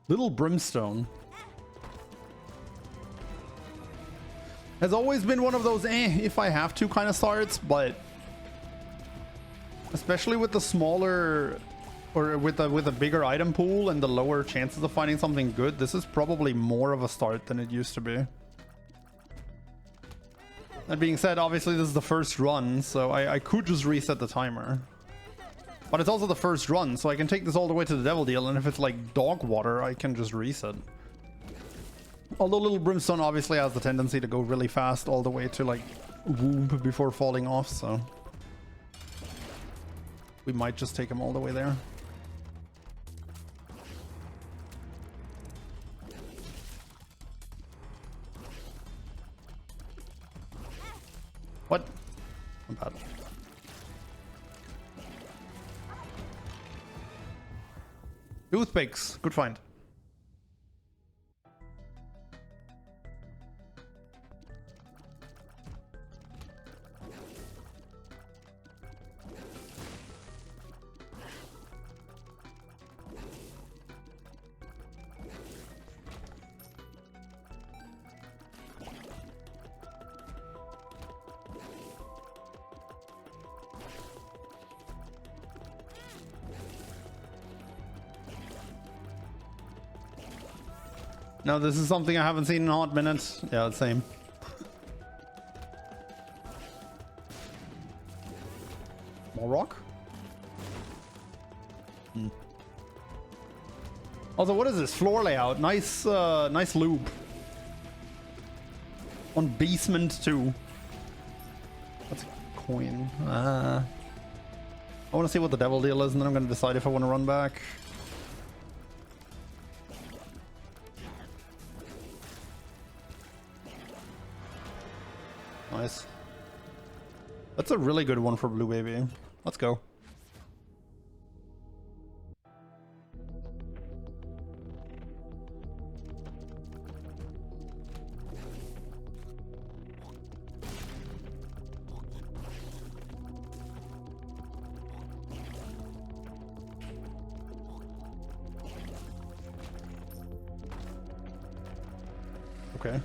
Little Brimstone. Has always been one of those if I have to kind of starts, but especially with the smaller or with a bigger item pool and the lower chances of finding something good, this is probably more of a start than it used to be. That being said, obviously this is the first run, so I could just reset the timer. But it's also the first run, so I can take this all the way to the Devil Deal, and if it's like dog water, I can just reset. Although Little Brimstone obviously has the tendency to go really fast all the way to like Womb before falling off, so we might just take him all the way there. What? I'm bad. Toothpicks. Good find. No, this is something I haven't seen in a hot minute. Yeah, same. More rock? Also, what is this floor layout? Nice, nice loop. On basement 2. That's a coin. I want to see what the Devil Deal is, and then I'm going to decide if I want to run back. Nice. That's a really good one for Blue Baby. Let's go. Okay.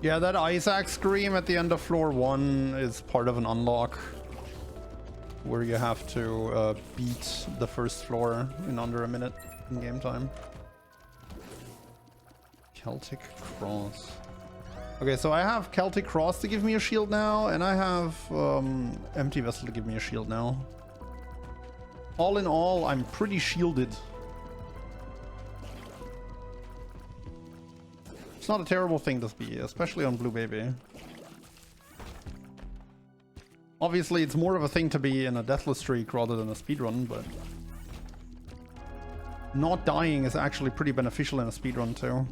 Yeah, that Isaac scream at the end of floor 1 is part of an unlock where you have to beat the first floor in under a minute in game time. Celtic Cross. Okay, so I have Celtic Cross to give me a shield now, and I have Empty Vessel to give me a shield now. All in all, I'm pretty shielded. It's not a terrible thing to be, especially on Blue Baby. Obviously, it's more of a thing to be in a deathless streak rather than a speedrun, but not dying is actually pretty beneficial in a speedrun too.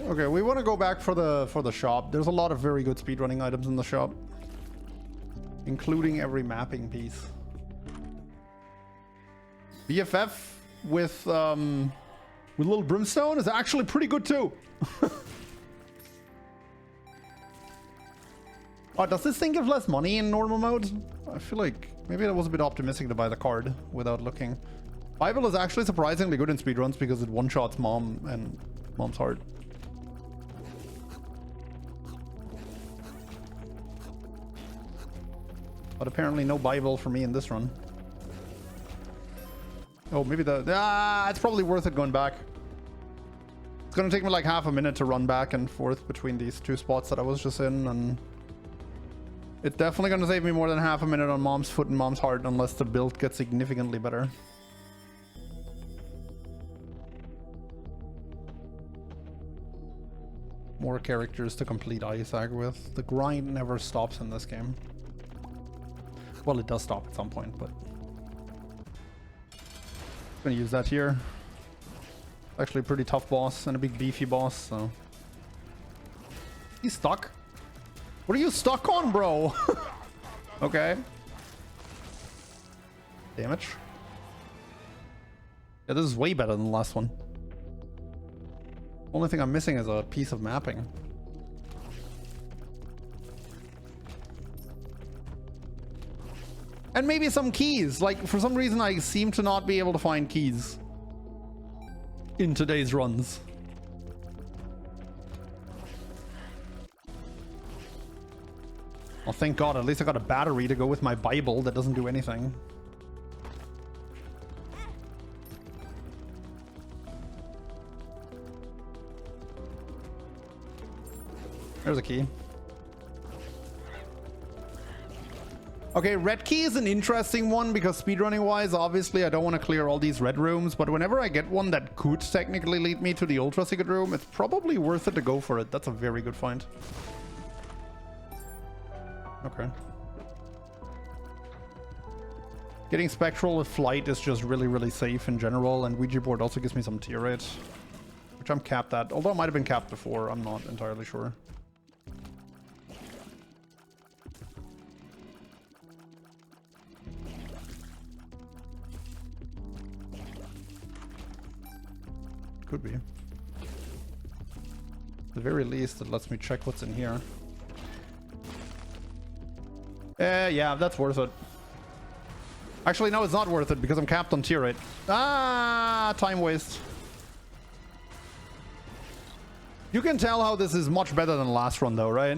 Okay, we want to go back for the shop. There's a lot of very good speedrunning items in the shop, including every mapping piece. BFF with Little Brimstone is actually pretty good too. Oh, does this thing give less money in normal mode? I feel like maybe I was a bit optimistic to buy the card without looking. Bible is actually surprisingly good in speedruns because it one-shots Mom and Mom's heart. But apparently no Bible for me in this run. Oh, maybe it's probably worth it going back. It's gonna take me like half a minute to run back and forth between these two spots that I was just in, and it's definitely gonna save me more than half a minute on Mom's foot and Mom's heart unless the build gets significantly better. More characters to complete Isaac with. The grind never stops in this game. Well, it does stop at some point, but I'm gonna use that here. Actually a pretty tough boss and a big beefy boss, so He's stuck. What are you stuck on, bro? Okay. Damage. Yeah, this is way better than the last one. Only thing I'm missing is a piece of mapping. And maybe some keys. Like, for some reason, I seem to not be able to find keys in today's runs. Oh, thank God. At least I got a battery to go with my Bible that doesn't do anything. There's a key. Okay, red key is an interesting one because speedrunning wise, obviously I don't want to clear all these red rooms, but whenever I get one that could technically lead me to the ultra secret room, it's probably worth it to go for it. That's a very good find. Okay. Getting spectral with flight is just really, really safe in general, and Ouija board also gives me some tier rate, which I'm capped at. Although it might have been capped before, I'm not entirely sure. Could be. At the very least, it lets me check what's in here. Yeah, that's worth it. Actually, no, it's not worth it because I'm capped on tier rate. Ah, time waste. You can tell how this is much better than the last run, though, right?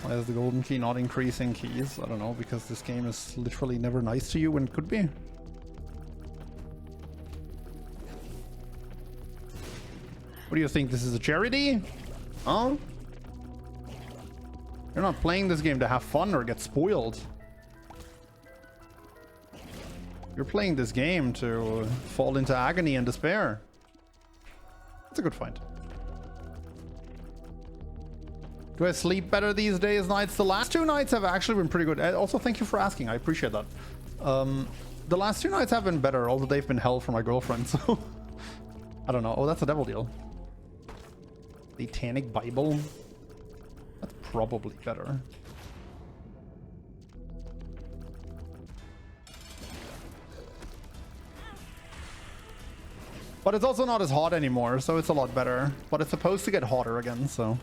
Why is the golden key not increasing keys? I don't know, because this game is literally never nice to you when it could be. What do you think? This is a charity? Huh? You're not playing this game to have fun or get spoiled. You're playing this game to fall into agony and despair. That's a good find. Do I sleep better these days, nights? The last 2 nights have actually been pretty good. Also, thank you for asking. I appreciate that. The last 2 nights have been better, although they've been hell for my girlfriend, so... I don't know. Oh, that's a devil deal. Satanic Bible? That's probably better. But it's also not as hot anymore, so it's a lot better. But it's supposed to get hotter again, so...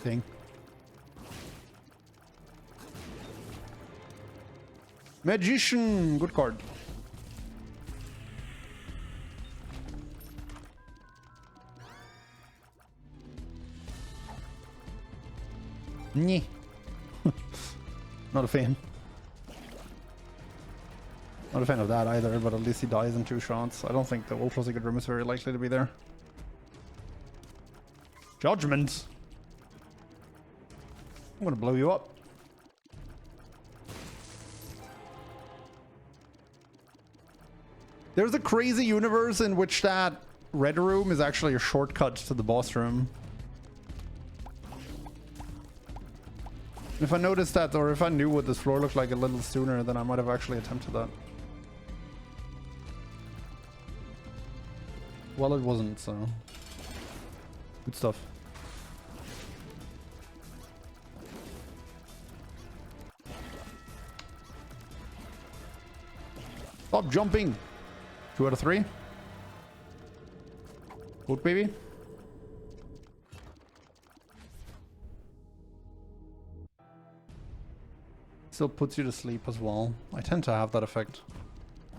thing. Magician, good card. Nyeh. Not a fan. Not a fan of that either, but at least he dies in 2 shots. I don't think the ultra secret room is very likely to be there. Judgment. I'm gonna blow you up. There's a crazy universe in which that red room is actually a shortcut to the boss room. If I noticed that, or if I knew what this floor looked like a little sooner, then I might have actually attempted that. Well, it wasn't, so... good stuff. Stop jumping! 2 out of 3. Good, baby. Still puts you to sleep as well. I tend to have that effect.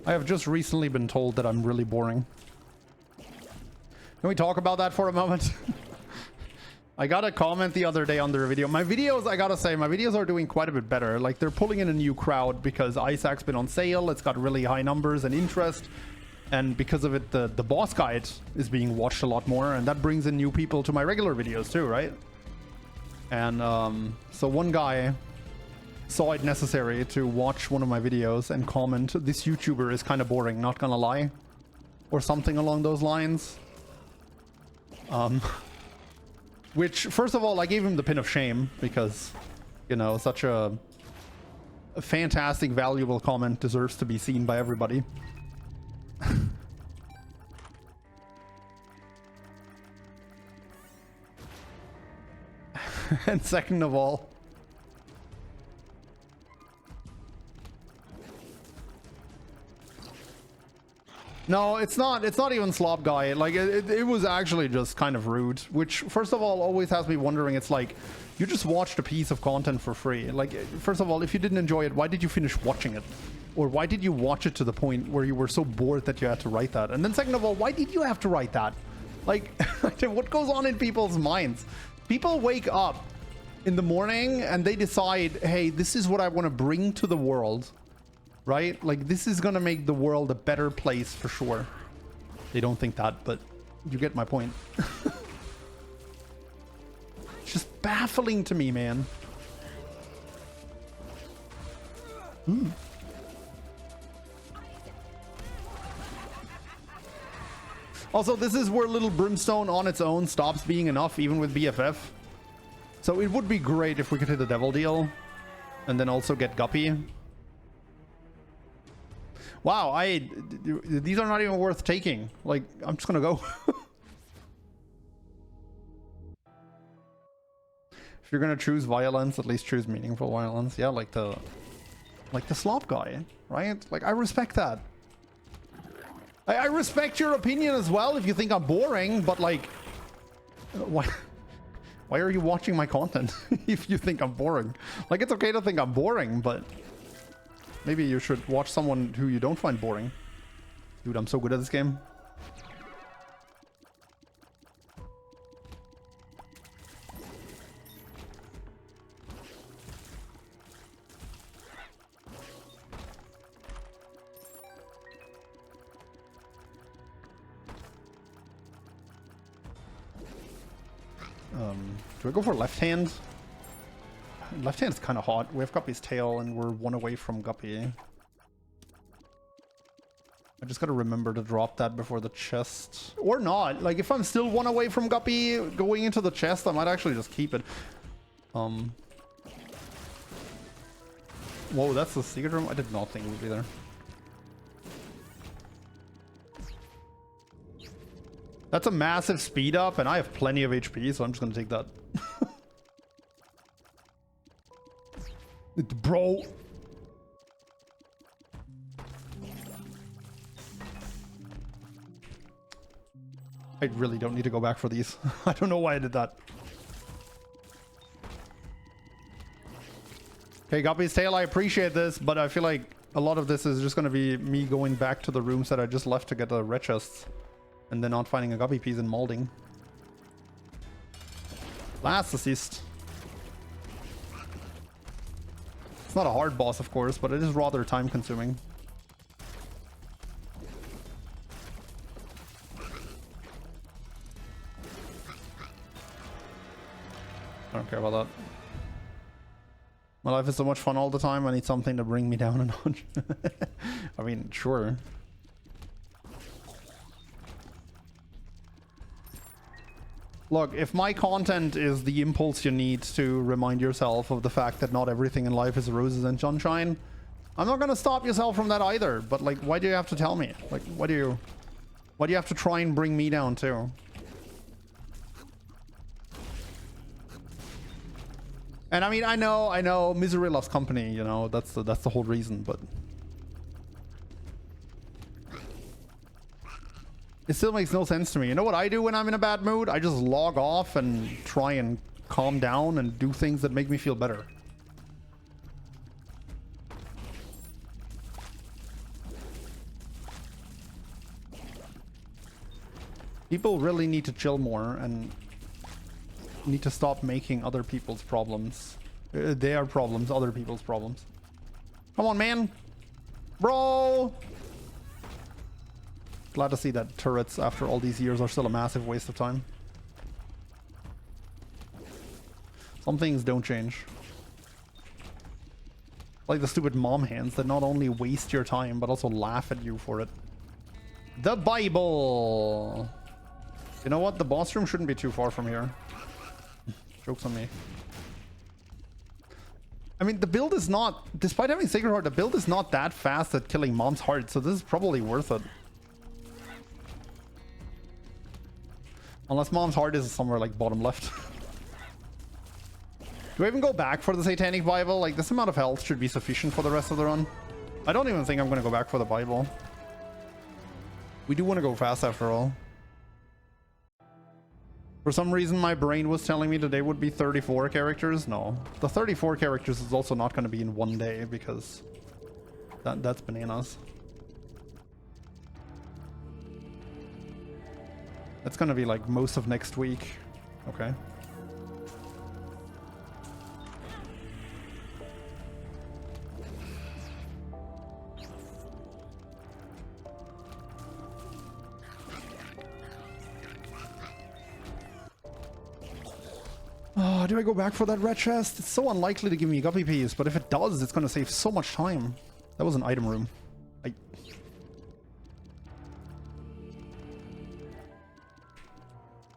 I have just recently been told that I'm really boring. Can we talk about that for a moment? I got a comment the other day under a video. My videos, I gotta say, my videos are doing quite a bit better. Like, they're pulling in a new crowd because Isaac's been on sale. It's got really high numbers and interest. And because of it, the boss guide is being watched a lot more. And that brings in new people to my regular videos too, right? And so one guy saw it necessary to watch one of my videos and comment, "This YouTuber is kind of boring, not gonna lie," or something along those lines. Which, first of all, I gave him the pin of shame because, you know, such a fantastic, valuable comment deserves to be seen by everybody. And second of all, no, it's not even slop guy. Like, it was actually just kind of rude, which, first of all, always has me wondering. It's like, you just watched a piece of content for free. Like, first of all, if you didn't enjoy it, why did you finish watching it? Or why did you watch it to the point where you were so bored that you had to write that? And then second of all, why did you have to write that? Like, what goes on in people's minds? People wake up in the morning and they decide, hey, this is what I want to bring to the world. Right? Like, this is gonna make the world a better place for sure. They don't think that, but you get my point. It's just baffling to me, man. Also, this is where little Brimstone on its own stops being enough, even with BFF. So it would be great if we could hit a Devil Deal and then also get Guppy. Wow, these are not even worth taking. Like, I'm just gonna go. If you're gonna choose violence, at least choose meaningful violence. Yeah, like the slop guy, right? Like, I respect that. I respect your opinion as well if you think I'm boring, but like, why are you watching my content if you think I'm boring? Like, it's okay to think I'm boring, but maybe you should watch someone who you don't find boring. Dude, I'm so good at this game. Do I go for left hand? Left hand's kind of hot. We have Guppy's tail and we're one away from Guppy. I just gotta remember to drop that before the chest. Or not. Like, if I'm still one away from Guppy going into the chest, I might actually just keep it. Whoa, that's the secret room? I did not think it would be there. That's a massive speed up, and I have plenty of HP, so I'm just gonna take that. Bro. I really don't need to go back for these. I don't know why I did that. Okay, Guppy's tail, I appreciate this, but I feel like a lot of this is just gonna be me going back to the rooms that I just left to get the red chests. And then not finding a Guppy piece in molding. Last assist. It's not a hard boss, of course, but it is rather time consuming. I don't care about that. My life is so much fun all the time, I need something to bring me down a notch. I mean, sure. Look, if my content is the impulse you need to remind yourself of the fact that not everything in life is roses and sunshine, I'm not gonna stop yourself from that either. But like, why do you have to tell me? Like, why do you have to try and bring me down too? And I mean, I know, misery loves company. You know, that's the whole reason. But it still makes no sense to me. You know what I do when I'm in a bad mood? I just log off and try and calm down and do things that make me feel better. People really need to chill more and need to stop making other people's problems. Their problems, other people's problems. Come on, man. Bro! Glad to see that turrets after all these years are still a massive waste of time. Some things don't change. Like the stupid mom hands that not only waste your time, but also laugh at you for it. The Bible! You know what? The boss room shouldn't be too far from here. Joke's on me. I mean, the build is not... Despite having Sacred Heart, the build is not that fast at killing Mom's Heart, so this is probably worth it. Unless Mom's Heart is somewhere like bottom left. Do I even go back for the Satanic Bible? Like, this amount of health should be sufficient for the rest of the run. I don't even think I'm going to go back for the Bible. We do want to go fast after all. For some reason, my brain was telling me today would be 34 characters. No. The 34 characters is also not going to be in one day because that's bananas. That's going to be like most of next week. Okay. Oh, do I go back for that red chest? It's so unlikely to give me a guppy piece, but if it does, it's going to save so much time. That was an item room.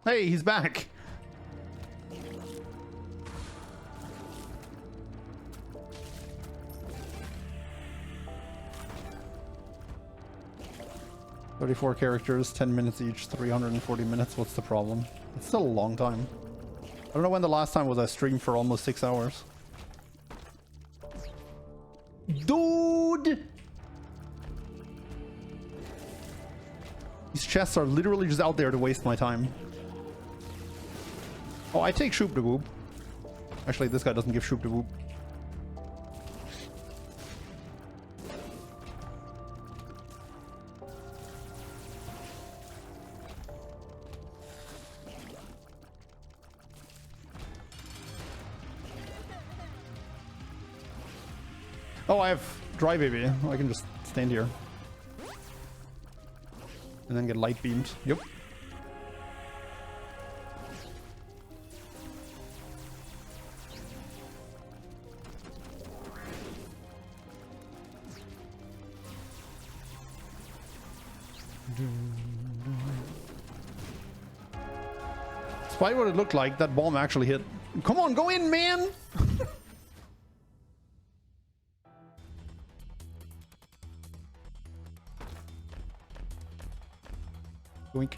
Hey, he's back. "34 characters, 10 minutes each, 340 minutes. What's the problem?" It's still a long time. I don't know when the last time was I streamed for almost 6 hours. Dude! These chests are literally just out there to waste my time. Oh, I take Shoop de Whoop. Actually, this guy doesn't give Shoop de Whoop. Oh, I have Dry Baby. I can just stand here. And then get light beamed. Yep. Despite what it looked like, that bomb actually hit. Come on, go in, man! Boink.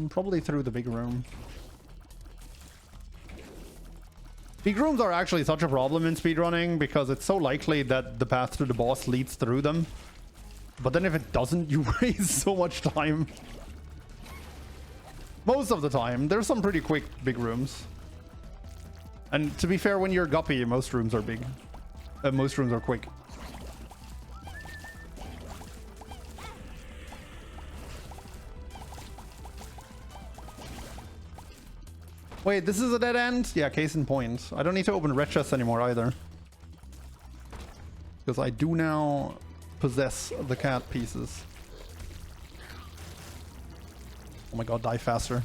Probably through the big room. Big rooms are actually such a problem in speedrunning because it's so likely that the path to the boss leads through them. But then if it doesn't, you waste so much time. Most of the time. There's some pretty quick big rooms. And to be fair, when you're guppy, most rooms are big. Most rooms are quick. Wait, this is a dead end? Yeah, case in point. I don't need to open red chests anymore either. Because I do now possess the cat pieces. Oh my god, die faster.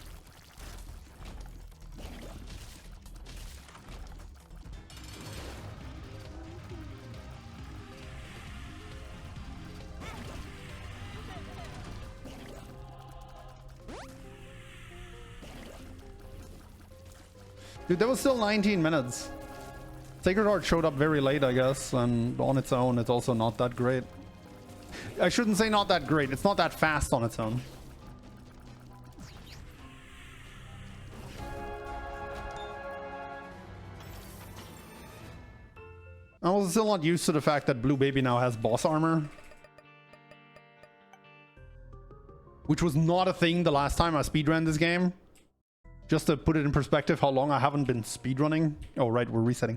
Dude, that was still 19 minutes. Sacred Heart showed up very late, I guess, and on its own, it's also not that great. I shouldn't say not that great. It's not that fast on its own. I was still not used to the fact that Blue Baby now has boss armor. Which was not a thing the last time I speedran this game. Just to put it in perspective how long I haven't been speedrunning. Oh, right, we're resetting.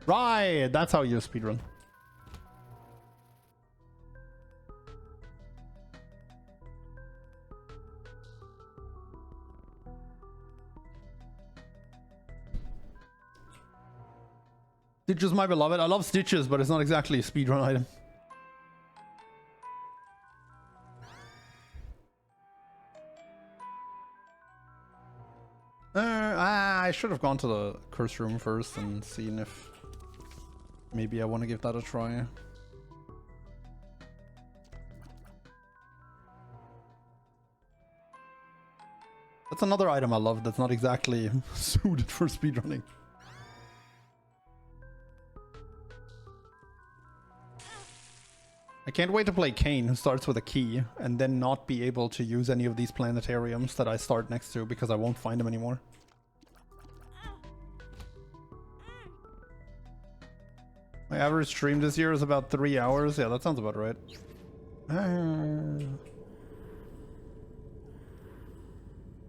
Right, that's how you speedrun. Stitches, my beloved. I love Stitches, but it's not exactly a speedrun item. I should have gone to the curse room first and seen if maybe I want to give that a try. That's another item I love that's not exactly suited for speedrunning. I can't wait to play Kane, who starts with a key, and then not be able to use any of these planetariums that I start next to because I won't find them anymore. My average stream this year is about 3 hours. Yeah, that sounds about right.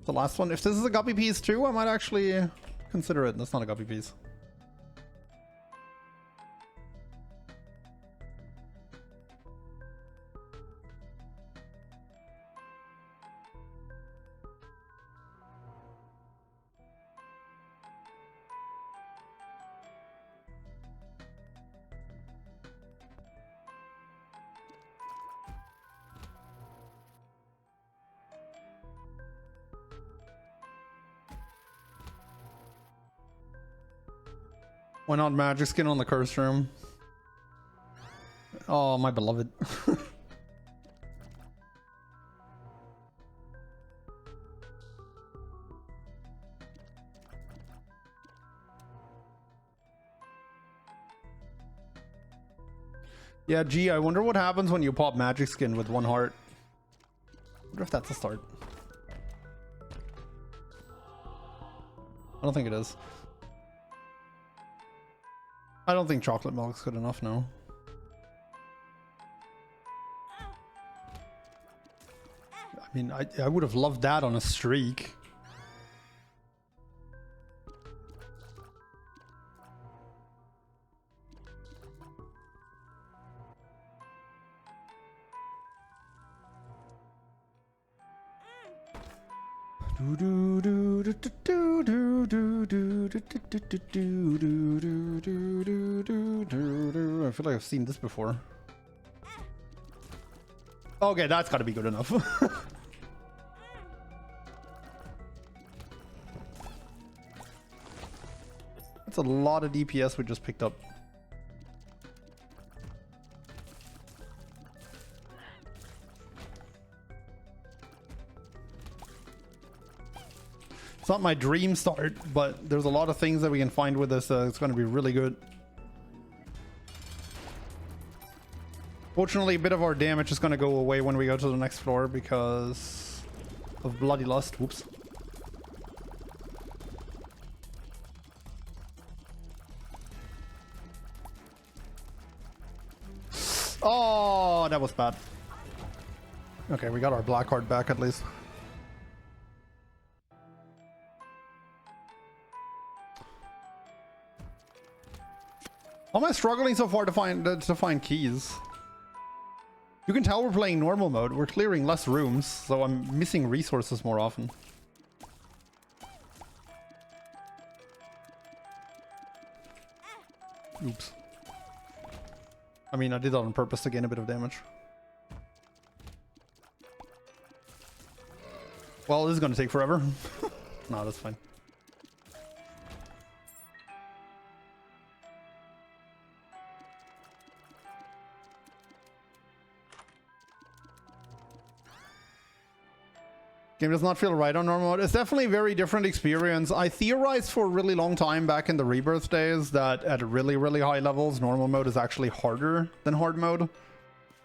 The last one. If this is a guppy piece too, I might actually consider it. That's not a guppy piece. Why not magic skin on the curse room? Oh, my beloved. Yeah, gee, I wonder what happens when you pop magic skin with 1 heart. I wonder if that's a start. I don't think it is. I don't think chocolate milk's good enough, no. I mean, I would have loved that on a streak. I feel like I've seen this before. Okay, that's gotta be good enough. That's a lot of DPS we just picked up. It's not my dream start, but there's a lot of things that we can find with this. It's going to be really good. Fortunately, a bit of our damage is going to go away when we go to the next floor because of Bloody Lust. Whoops. Oh, that was bad. Okay, we got our black card back at least. How am I struggling so far to find keys? You can tell we're playing normal mode. We're clearing less rooms, so I'm missing resources more often. Oops. I mean, I did that on purpose to gain a bit of damage. Well, this is going to take forever. No, that's fine. Game does not feel right on normal mode. It's definitely a very different experience. I theorized for a really long time back in the Rebirth days that at really, really high levels, normal mode is actually harder than hard mode.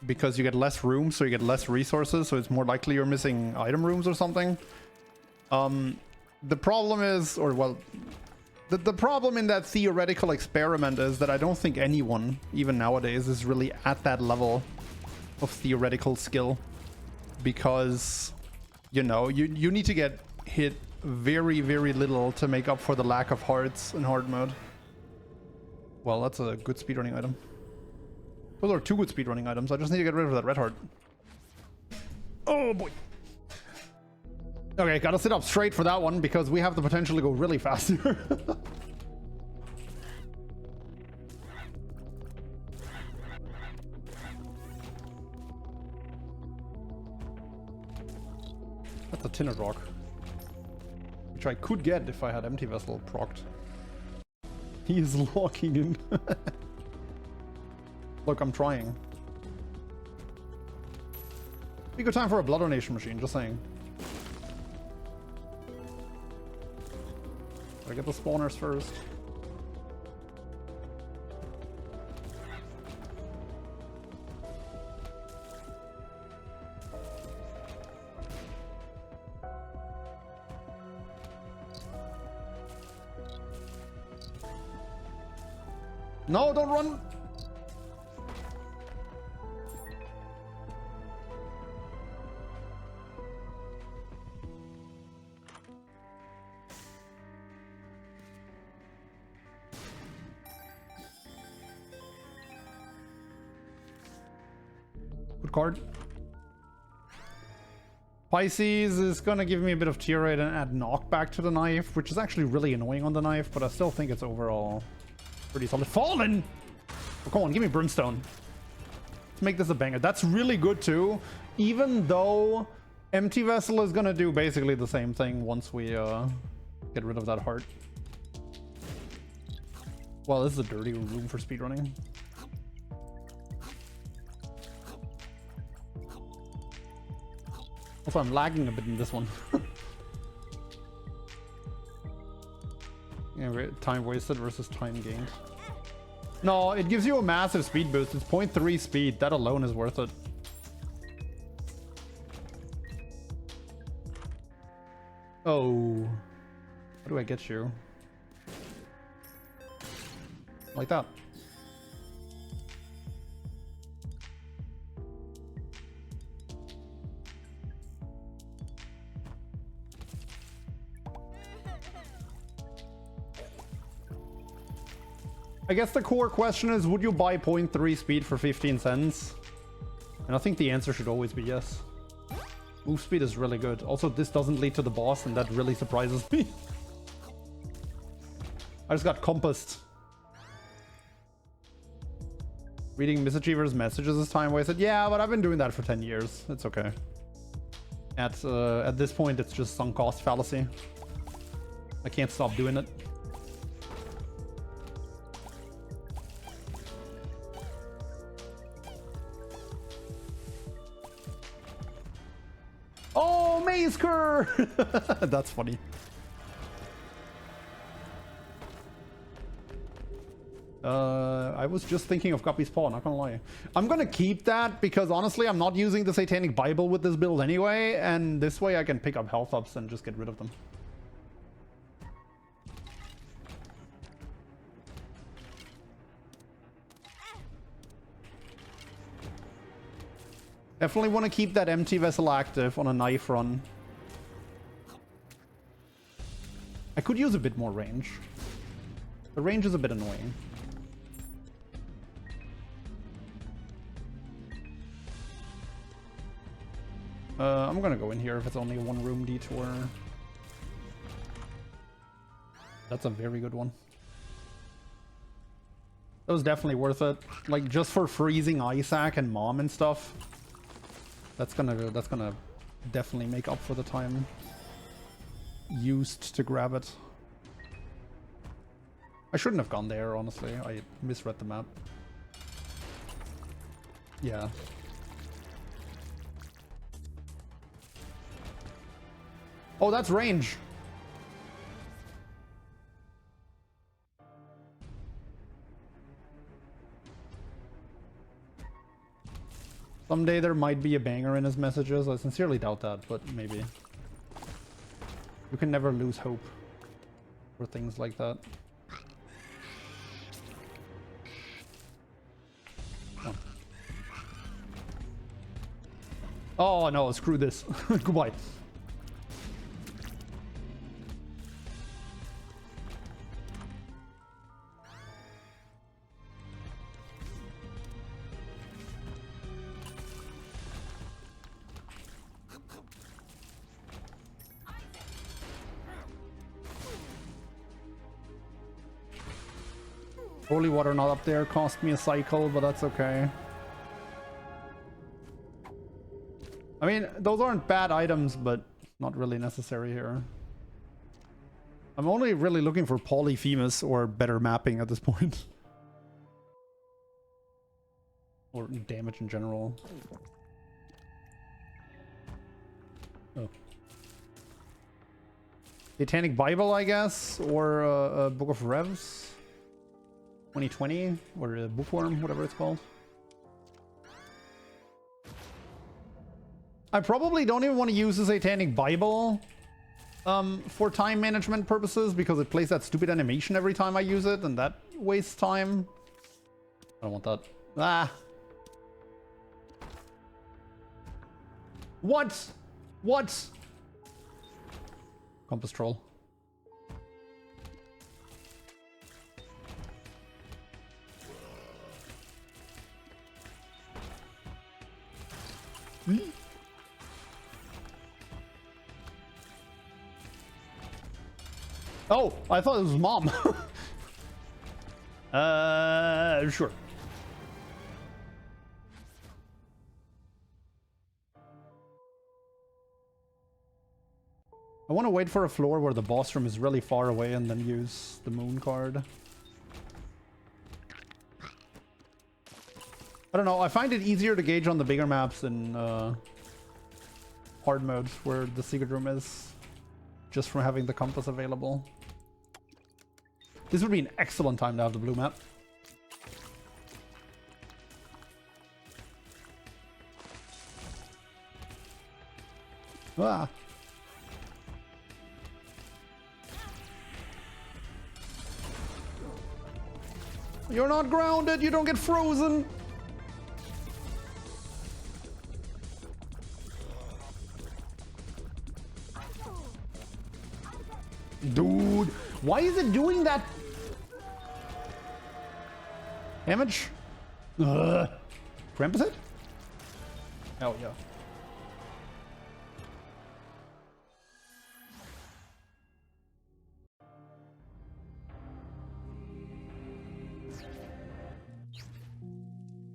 Because you get less room, so you get less resources, so it's more likely you're missing item rooms or something. The problem is, or well, the problem in that theoretical experiment is that I don't think anyone, even nowadays, is really at that level of theoretical skill. Because... you know, you need to get hit very, very little to make up for the lack of hearts in hard mode. Well, that's a good speedrunning item. Those are 2 good speedrunning items. I just need to get rid of that red heart. Oh boy. Okay, gotta sit up straight for that one because we have the potential to go really fast here. That's a tinted rock, which which I could get if I had empty vessel procced. He is locking in. Look, I'm trying. Be a good time for a blood donation machine, just saying. Gotta get the spawners first. No, don't run! Good card. Pisces is gonna give me a bit of tear rate and add knockback to the knife, which is actually really annoying on the knife, but I still think it's overall pretty solid. Fallen! Oh, come on, give me Brimstone. Let's make this a banger. That's really good too, even though Empty Vessel is gonna do basically the same thing once we get rid of that heart. Well, this is a dirty room for speedrunning. Also, I'm lagging a bit in this one. Yeah, time wasted versus time gained. No, it gives you a massive speed boost. It's 0.3 speed. That alone is worth it. Oh. How do I get you? Like that. I guess the core question is, would you buy 0.3 speed for 15 cents? And I think the answer should always be yes. Move speed is really good. Also, this doesn't lead to the boss, and that really surprises me. I just got compassed. Reading Misachievers' messages is time wasted. Yeah, but I've been doing that for 10 years. It's okay. At this point, it's just sunk cost fallacy. I can't stop doing it. Oh, Mazeker! That's funny. I was just thinking of Guppy's Paw, not gonna lie. I'm gonna keep that because honestly, I'm not using the Satanic Bible with this build anyway, and this way I can pick up health ups and just get rid of them. Definitely want to keep that empty vessel active on a knife run. I could use a bit more range. The range is a bit annoying. I'm gonna go in here if it's only a one room detour. That's a very good one. That was definitely worth it. Like, just for freezing Isaac and Mom and stuff. That's gonna definitely make up for the time used to grab it. I shouldn't have gone there, honestly. I misread the map. Yeah. Oh, that's range. Someday there might be a banger in his messages. I sincerely doubt that, but maybe. You can never lose hope for things like that. Oh, oh no, screw this. Goodbye. Holy water not up there cost me a cycle, but that's okay. I mean, those aren't bad items, but not really necessary here. I'm only really looking for Polyphemus or better mapping at this point. Or damage in general. Oh. Satanic Bible, I guess, or Book of Revs. 2020, or a Bookworm, whatever it's called. I probably don't even want to use the Satanic Bible for time management purposes, because it plays that stupid animation every time I use it, and that wastes time. I don't want that. Ah! What? What? Compass Troll. Hmm? Oh, I thought it was Mom. Sure. I want to wait for a floor where the boss room is really far away and then use the moon card. I don't know, I find it easier to gauge on the bigger maps in hard mode where the secret room is, just from having the compass available. This would be an excellent time to have the blue map. Ah. You're not grounded, you don't get frozen. Dude, why is it doing that? Damage? Krampus it? Oh, yeah.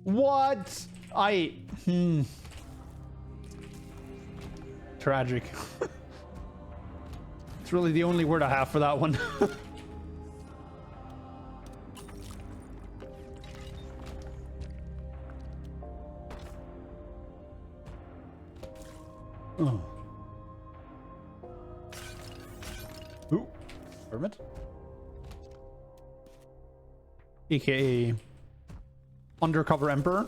What? Tragic. It's really the only word I have for that one. Oh. Ooh. Hermit? AKA Undercover Emperor.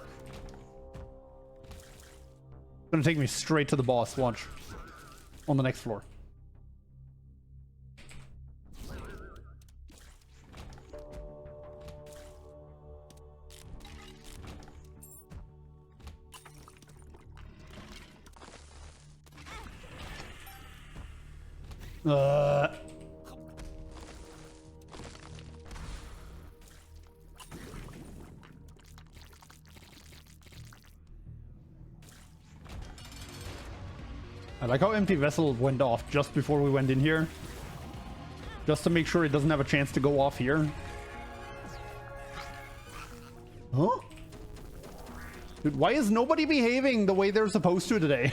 Gonna take me straight to the boss, watch. On the next floor. I like how Empty Vessel went off just before we went in here. Just to make sure it doesn't have a chance to go off here. Huh? Dude, why is nobody behaving the way they're supposed to today?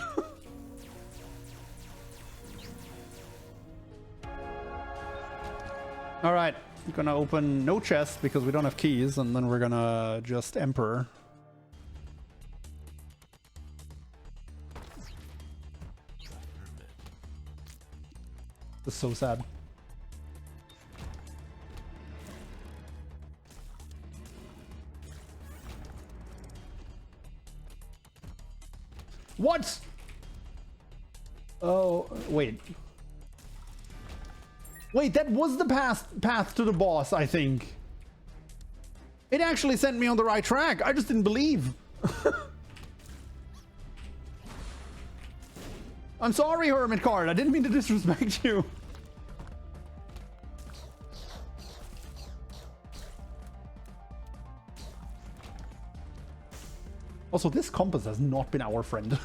Alright, we're gonna open no chest because we don't have keys, and then we're gonna just Emperor. This is so sad. What? Oh, wait. Wait, that was the path to the boss, I think. It actually sent me on the right track. I just didn't believe. I'm sorry, Hermit Card. I didn't mean to disrespect you. Also, this compass has not been our friend.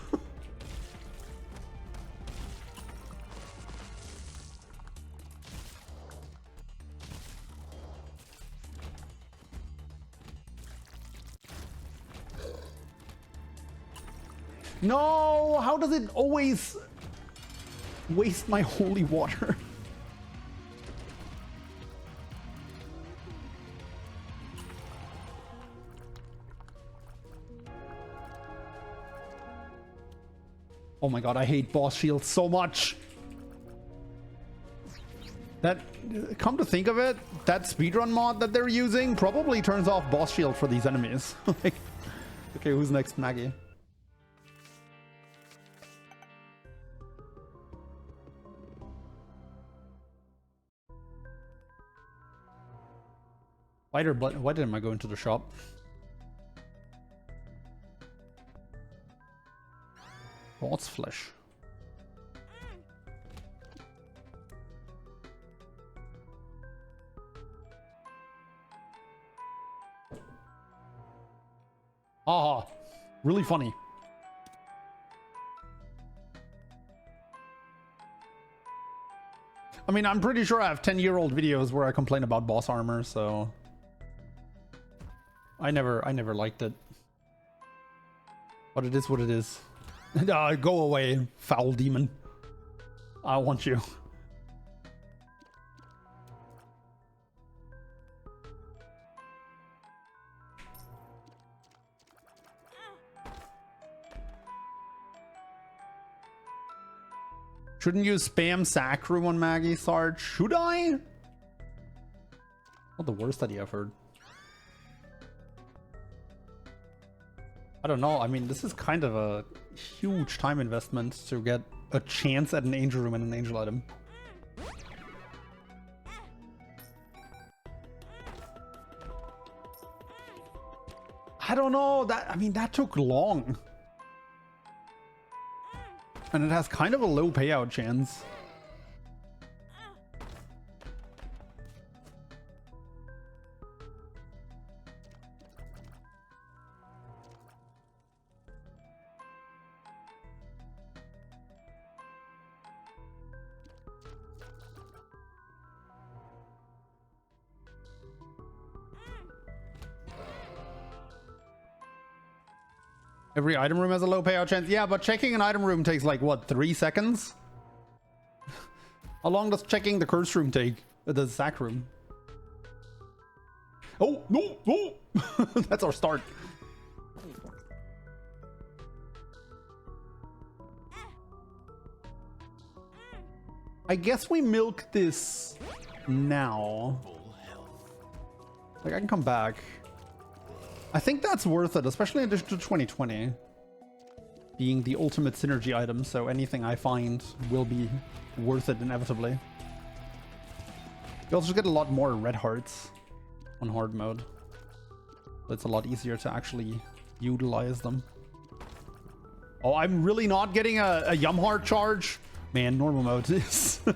No! How does it always waste my holy water? Oh my god, I hate boss shields so much. That, come to think of it, that speedrun mod that they're using probably turns off boss shield for these enemies. Like, okay, who's next? Maggie. Why didn't I go into the shop? Boss flesh. Ah, really funny. I mean, I'm pretty sure I have 10-year-old videos where I complain about boss armor, so I never liked it. But it is what it is. Go away, foul demon. I want you. Shouldn't you spam sack room on Maggie, Sarge? Should I? Not the worst idea I've heard. I don't know. I mean, this is kind of a huge time investment to get a chance at an angel room and an angel item. I don't know. I mean, that took long. And it has kind of a low payout chance. Every item room has a low payout chance. Yeah, but checking an item room takes like, what, 3 seconds? How long does checking the curse room take? The sack room? Oh, no, no! That's our start. I guess we milk this now. Like, I can come back. I think that's worth it, especially in addition to 2020 being the ultimate synergy item, so anything I find will be worth it inevitably. You also get a lot more red hearts on hard mode. It's a lot easier to actually utilize them. Oh, I'm really not getting a yum heart charge? Man, normal mode is... See,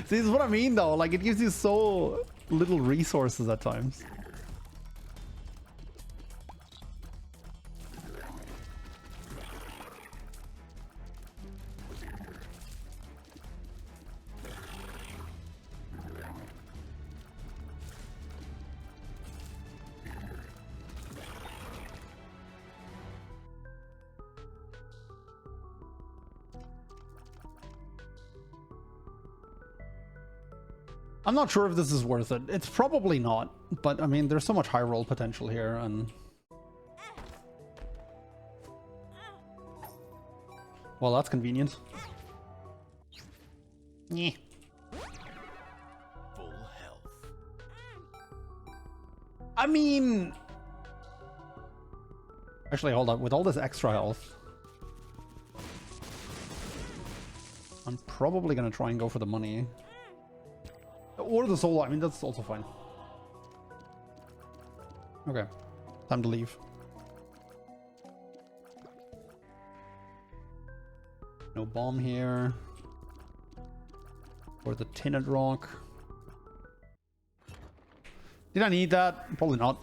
this is what I mean though, like it gives you so little resources at times. I'm not sure if this is worth it. It's probably not, but I mean, there's so much high roll potential here, and... Well, that's convenient. Yeah. Full health. I mean... Actually, hold up. With all this extra health... I'm probably gonna try and go for the money. Or the soul, I mean, that's also fine. Okay, time to leave. No bomb here. Or the tinted rock. Did I need that? Probably not.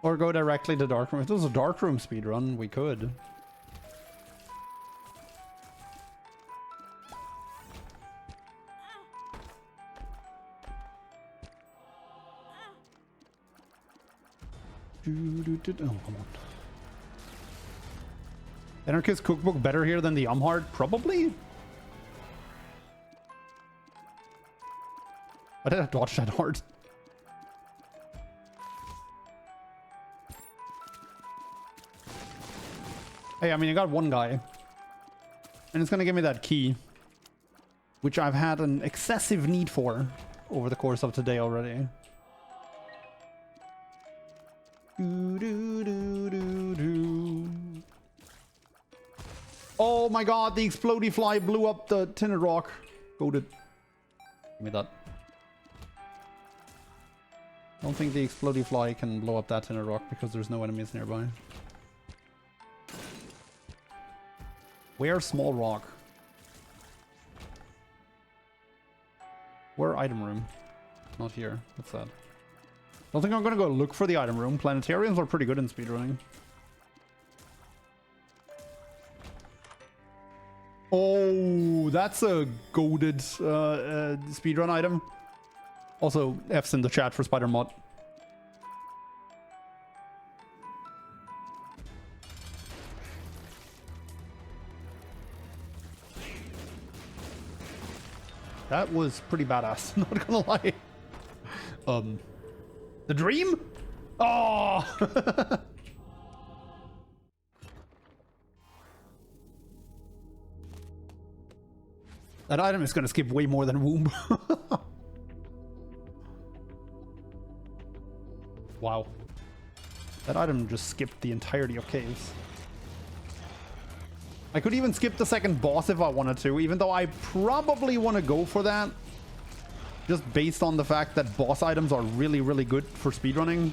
Or go directly to dark room. If there was a dark room speedrun, we could. Oh, come on. Anarchist cookbook better here than the Umhard? Probably? Why did I dodge that hard? Hey, I mean, I got one guy. And it's gonna give me that key. Which I've had an excessive need for over the course of today already. Oh my god, the explodey fly blew up the tinted rock. Goated. Give me that. I don't think the explodey fly can blow up that tinted rock because there's no enemies nearby. Where's small rock? Where item room? Not here. What's that? Don't think I'm gonna go look for the item room. Planetariums are pretty good in speedrunning. Oh, that's a goated speedrun item. Also, F's in the chat for spider mod. That was pretty badass, not gonna lie. The dream? Oh! That item is gonna skip way more than womb. Wow. That item just skipped the entirety of caves. I could even skip the second boss if I wanted to, even though I probably want to go for that. Just based on the fact that boss items are really, really good for speedrunning.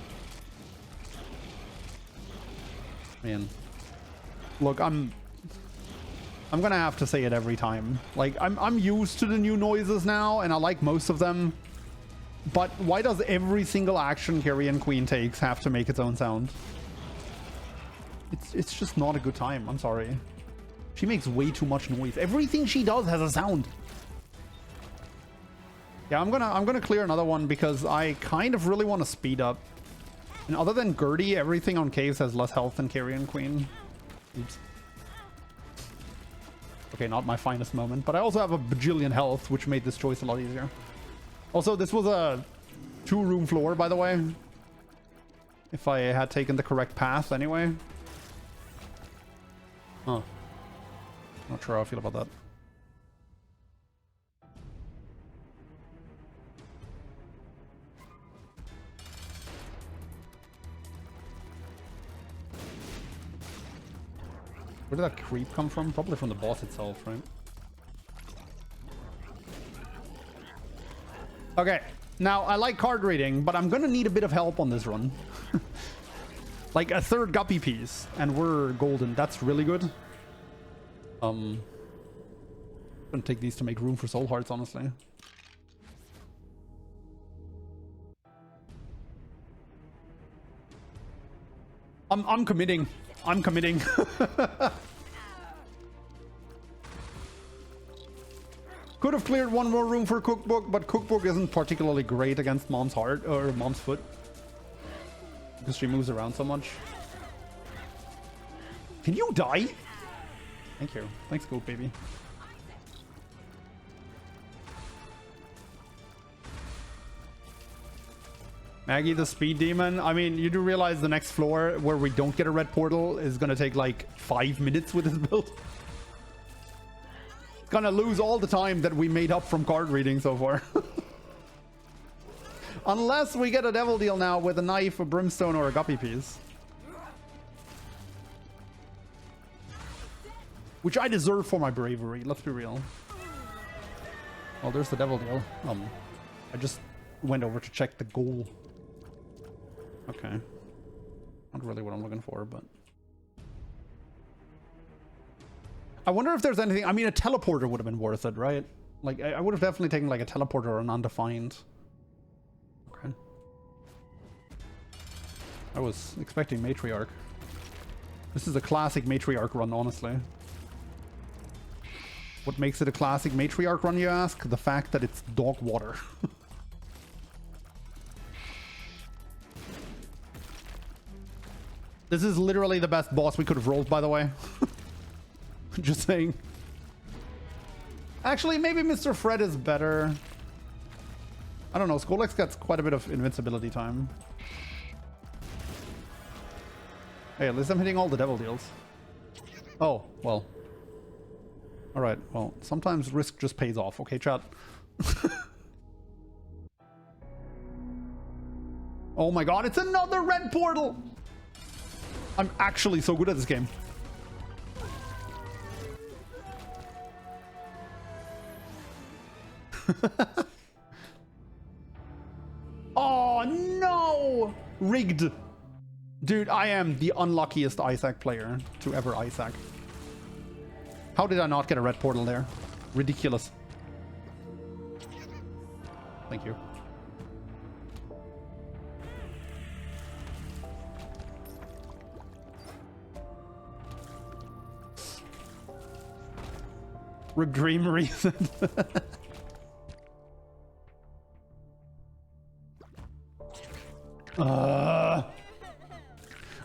Man. Look, I'm gonna have to say it every time. Like, I'm used to the new noises now, and I like most of them. But why does every single action Carrion Queen takes have to make its own sound? It's just not a good time. I'm sorry. She makes way too much noise. Everything she does has a sound. Yeah, I'm gonna clear another one because I kind of really want to speed up. And other than Gertie, everything on caves has less health than Carrion Queen. Oops. Okay, not my finest moment, but I also have a bajillion health, which made this choice a lot easier. Also, this was a 2-room floor, by the way. If I had taken the correct path anyway. Huh. Not sure how I feel about that. Where did that creep come from? Probably from the boss itself, right? Okay, now I like card reading, but I'm gonna need a bit of help on this run. Like a third guppy piece, and we're golden. That's really good. I'm gonna take these to make room for soul hearts, honestly. I'm committing. I'm committing. Could have cleared one more room for Cookbook, but Cookbook isn't particularly great against Mom's heart or Mom's foot. Because she moves around so much. Can you die? Thank you. Thanks, Goat Baby. Maggie the Speed Demon. I mean, you do realize the next floor where we don't get a red portal is gonna take like 5 minutes with this build. Gonna lose all the time that we made up from card reading so far. Unless we get a devil deal now with a knife, a brimstone, or a guppy piece. Which I deserve for my bravery, let's be real. Oh, there's the devil deal. I just went over to check the goal. Okay. Not really what I'm looking for, but... I wonder if there's anything... I mean, a teleporter would have been worth it, right? Like, I would have definitely taken, like, a teleporter or an undefined. Okay. I was expecting Matriarch. This is a classic Matriarch run, honestly. What makes it a classic Matriarch run, you ask? The fact that it's dog water. This is literally the best boss we could have rolled, by the way. Just saying. Actually, maybe Mr. Fred is better. I don't know. Skolex gets quite a bit of invincibility time. Hey, at least I'm hitting all the devil deals. Oh, well. Alright, well, sometimes risk just pays off, okay, chat? Oh my god, it's another red portal! I'm actually so good at this game. Oh no! Rigged. Dude, I am the unluckiest Isaac player to ever Isaac. How did I not get a red portal there? Ridiculous. Thank you. Rip dream reason.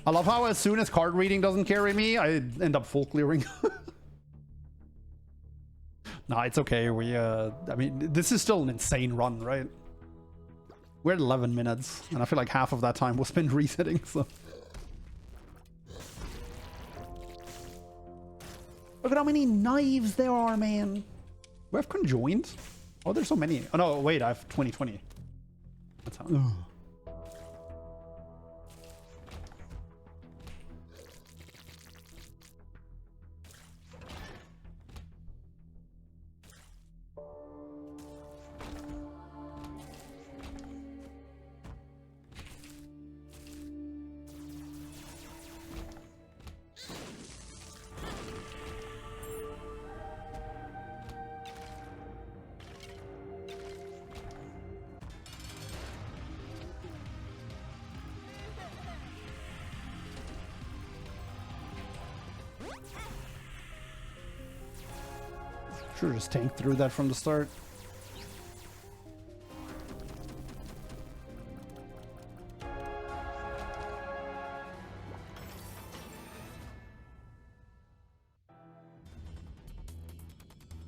I love how as soon as card reading doesn't carry me, I end up full clearing. Nah, it's okay. I mean, this is still an insane run, right? We're at 11 minutes, and I feel like half of that time was spent resetting, so. Look at how many knives there are, man. We have conjoined? Oh, there's so many. Oh, no, wait, I have 2020. That's how. Ugh. Should've just tanked through that from the start.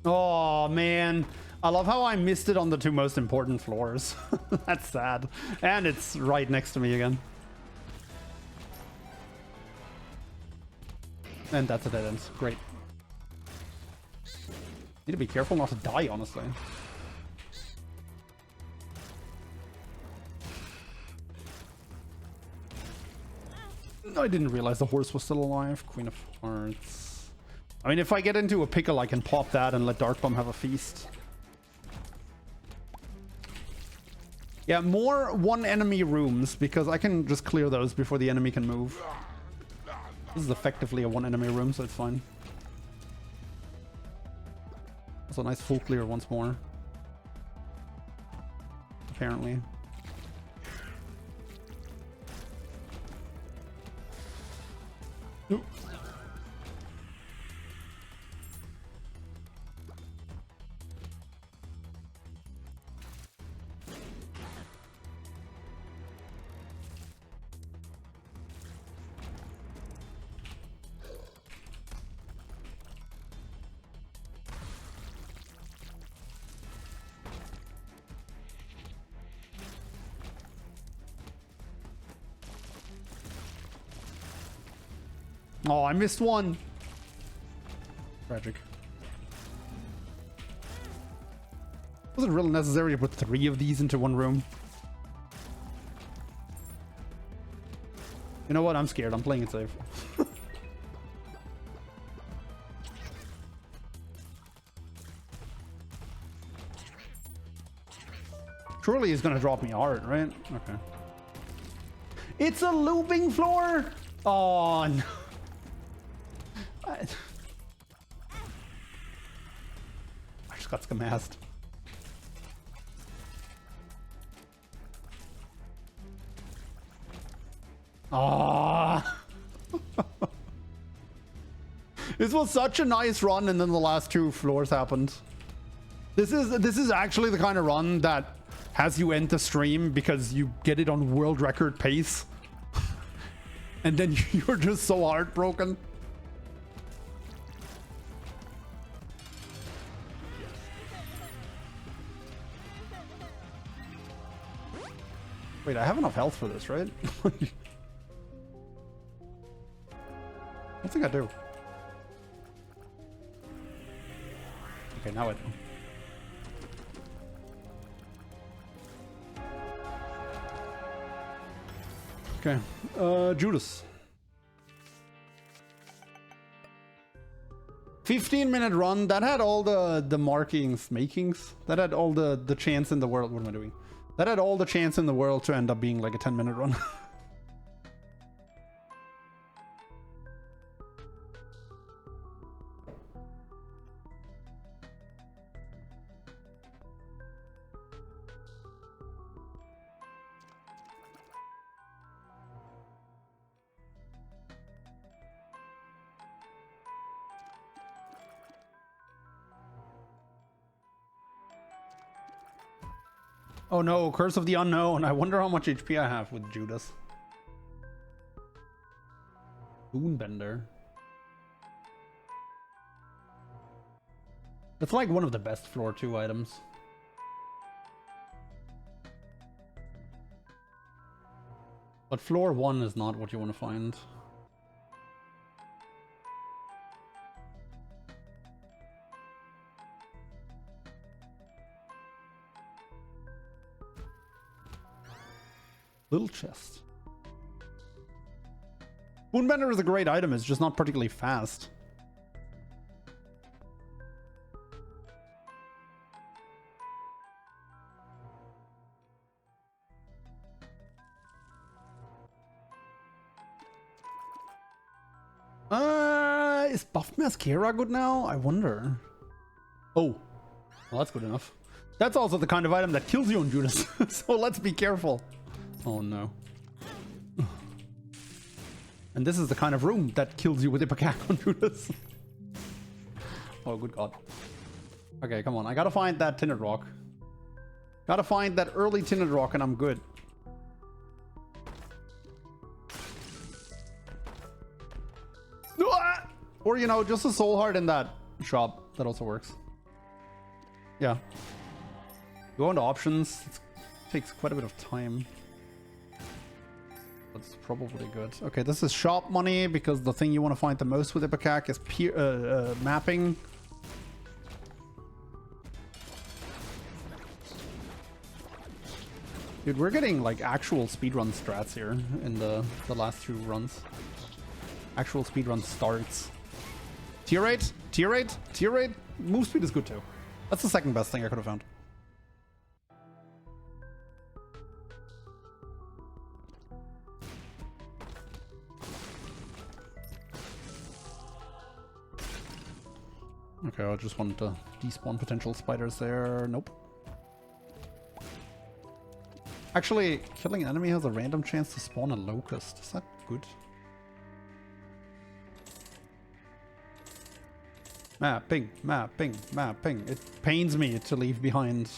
Oh man, I love how I missed it on the two most important floors. That's sad. And it's right next to me again. And that's a dead end. Great. Need to be careful not to die, honestly. I didn't realize the horse was still alive. Queen of Hearts. I mean, if I get into a pickle, I can pop that and let Dark Bomb have a feast. Yeah, more one enemy rooms, because I can just clear those before the enemy can move. This is effectively a one enemy room, so it's fine. That's a nice full clear once more. Apparently. Oop. Oh, I missed one. Tragic. Was it really necessary to put 3 of these into one room? You know what? I'm scared. I'm playing it safe. Surely he's gonna drop me art, right? Okay. It's a looping floor! Oh, no. I just got scamassed. Ah! This was such a nice run, and then the last 2 floors happened. This is actually the kind of run that has you end the stream because you get it on world record pace, and then you're just so heartbroken. Wait, I have enough health for this, right? I think I do. Okay, now it. Okay, Judas. 15-minute run. That had all the makings. That had all the chance in the world. What am I doing? That had all the chance in the world to end up being like a 10-minute run. Oh no, Curse of the Unknown. I wonder how much HP I have with Judas. Boonbender. It's like one of the best floor 2 items. But floor 1 is not what you want to find. Little chest. Boonbender is a great item, it's just not particularly fast. Is buffed mascara good now? I wonder. Oh, well, that's good enough. That's also the kind of item that kills you on Judas, so let's be careful. Oh no. And this is the kind of room that kills you with Ipecac on Judas. Oh, good god. Okay, come on. I gotta find that tinted rock. Gotta find that early tinted rock and I'm good. Or, you know, just a soul heart in that shop. That also works. Yeah. Go into options. It takes quite a bit of time. That's probably good. Okay, this is shop money because the thing you want to find the most with Ipecac is mapping. Dude, we're getting like actual speedrun strats here in the last 2 runs. Actual speedrun starts. Tier 8, tier 8, tier 8. Move speed is good too. That's the second best thing I could have found. Okay, I just wanted to despawn potential spiders there. Nope. Actually, killing an enemy has a random chance to spawn a locust. Is that good? Mapping, mapping, mapping. It pains me to leave behind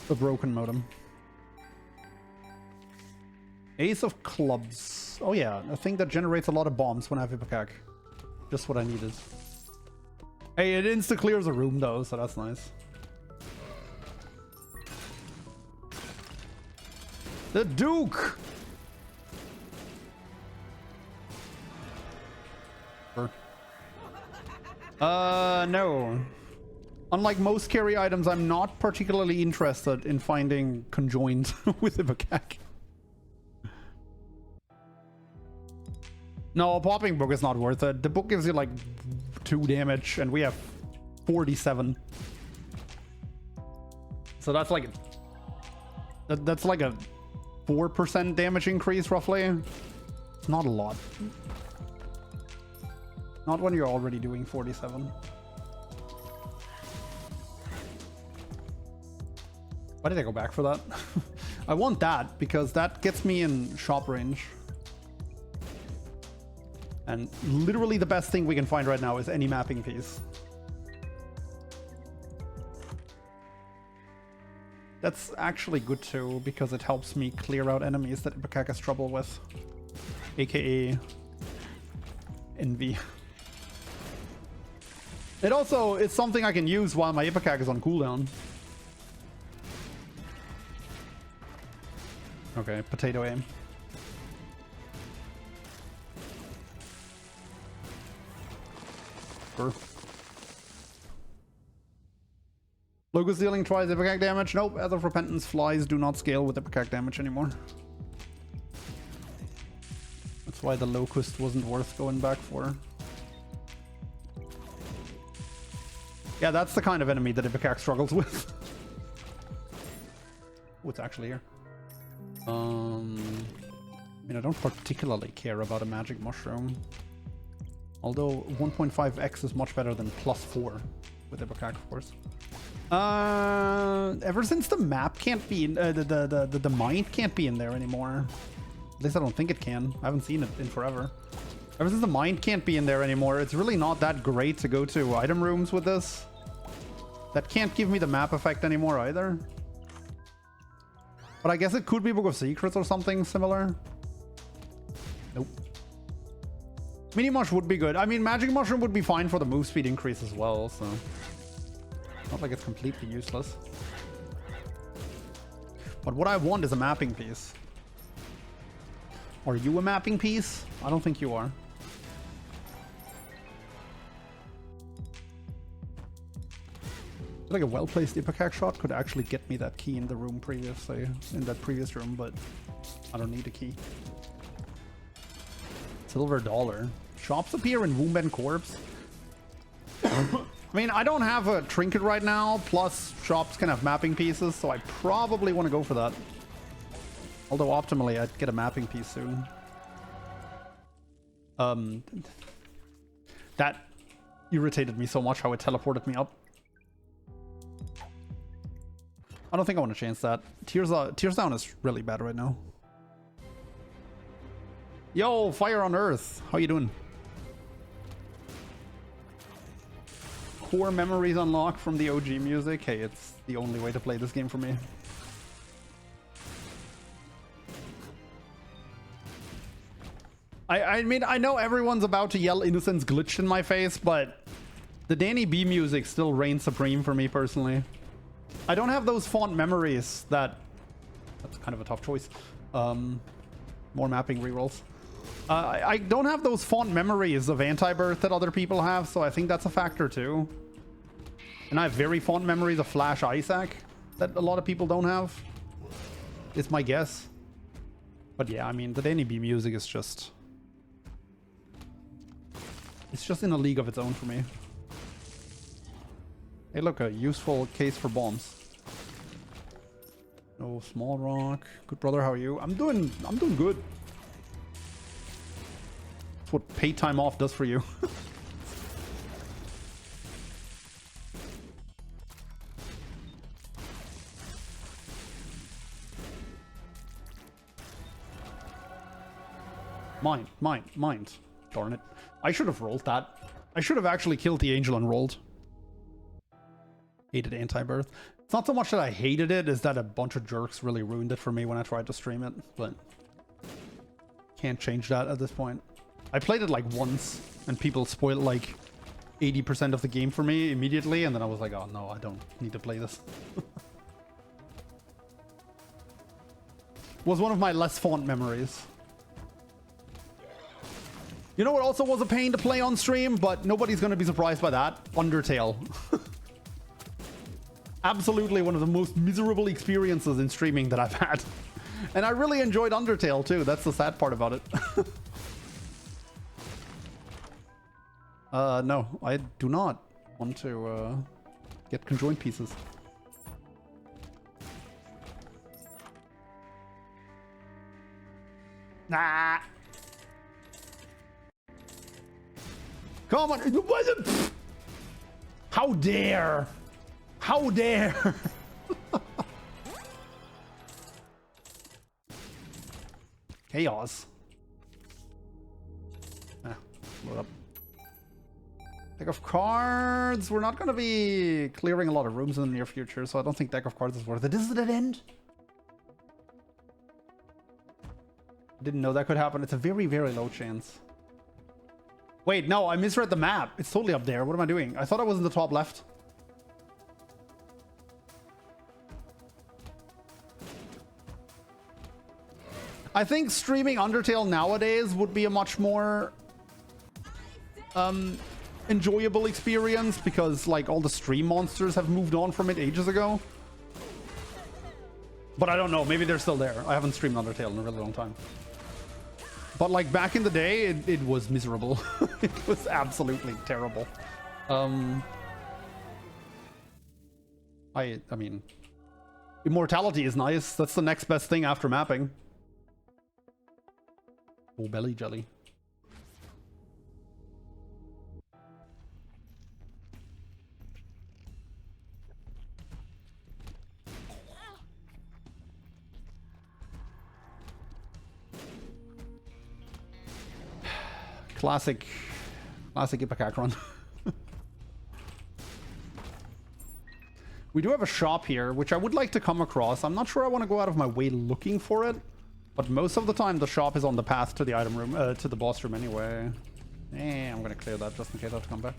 a broken modem. Ace of Clubs. Oh yeah, a thing that generates a lot of bombs when I have Ipecac. Just what I needed. Hey, it insta-clears a room though, so that's nice. The Duke! No. Unlike most carry items, I'm not particularly interested in finding conjoined with Ipecac. No, a popping book is not worth it. The book gives you like 2 damage and we have 47. So that's like a 4% damage increase roughly. It's not a lot. Not when you're already doing 47. Why did I go back for that? I want that because that gets me in shop range. And literally the best thing we can find right now is any mapping piece. That's actually good too, because it helps me clear out enemies that Ipecac has trouble with. AKA Envy. It also is something I can use while my Ipecac is on cooldown. Okay, potato aim. sure. Locust dealing twice ipecac damage. Nope, as of Repentance, flies do not scale with ipecac damage anymore. That's why the Locust wasn't worth going back for. Yeah, that's the kind of enemy that ipecac struggles with. Oh, it's actually here. I mean, I don't particularly care about a magic mushroom. Although 1.5x is much better than +4 with ipecac, of course. Ever since the map can't be in, the mind can't be in there anymore. At least I don't think it can. I haven't seen it in forever. Ever since the mind can't be in there anymore, it's really not that great to go to item rooms with this. That can't give me the map effect anymore either. But I guess it could be Book of Secrets or something similar. Nope. Mini Mush would be good. I mean, Magic Mushroom would be fine for the move speed increase as well, so... Not like it's completely useless. But what I want is a mapping piece. Are you a mapping piece? I don't think you are. Like a well-placed ipecac shot could actually get me that key in the room previously, in that previous room, but I don't need a key. Silver dollar. Shops appear in Womben Corpse. I mean, I don't have a trinket right now, plus shops can have mapping pieces, so I probably want to go for that. Although optimally, I'd get a mapping piece soon. That irritated me so much how it teleported me up. I don't think I want to change that. Tears Down is really bad right now. Yo, Fire on Earth. How you doing? Core memories unlocked from the OG music. Hey, it's the only way to play this game for me. I mean, I know everyone's about to yell Innocence glitched in my face, but the Danny B music still reigns supreme for me personally. I don't have those font memories that... That's kind of a tough choice. More mapping rerolls. I don't have those font memories of Anti-Birth that other people have, so I think that's a factor too. And I have very fond memories of Flash Isaac that a lot of people don't have. It's my guess. But yeah, I mean, the Danny B music is just... It's just in a league of its own for me. Hey, look, a useful case for bombs. No small rock. Good brother, how are you? I'm doing good. That's what paid time off does for you. Mind. Darn it. I should have rolled that. I should have actually killed the angel and rolled. Hated Anti-Birth. It's not so much that I hated it, is that a bunch of jerks really ruined it for me when I tried to stream it, but can't change that at this point. I played it like once, and people spoiled like 80% of the game for me immediately, and then I was like, oh no, I don't need to play this. Was one of my less fond memories. You know what also was a pain to play on stream, but nobody's going to be surprised by that? Undertale. Absolutely one of the most miserable experiences in streaming that I've had. And I really enjoyed Undertale too. That's the sad part about it. No, I do not want to get conjoined pieces. Nah. Come on. How dare? How dare? Chaos. Load up. Deck of cards. We're not going to be clearing a lot of rooms in the near future, so I don't think deck of cards is worth it. Is it an end? Didn't know that could happen. It's a very, very low chance. Wait, no, I misread the map. It's totally up there. What am I doing? I thought I was in the top left. I think streaming Undertale nowadays would be a much more enjoyable experience because like all the stream monsters have moved on from it ages ago. But I don't know, maybe they're still there. I haven't streamed Undertale in a really long time. But like back in the day, it was miserable. It was absolutely terrible. I mean, immortality is nice. That's the next best thing after mapping. Oh, belly jelly. Classic Ipecac run. We do have a shop here, which I would like to come across. I'm not sure I want to go out of my way looking for it, but most of the time the shop is on the path to the item room, to the boss room anyway. I'm gonna clear that just in case I have to come back.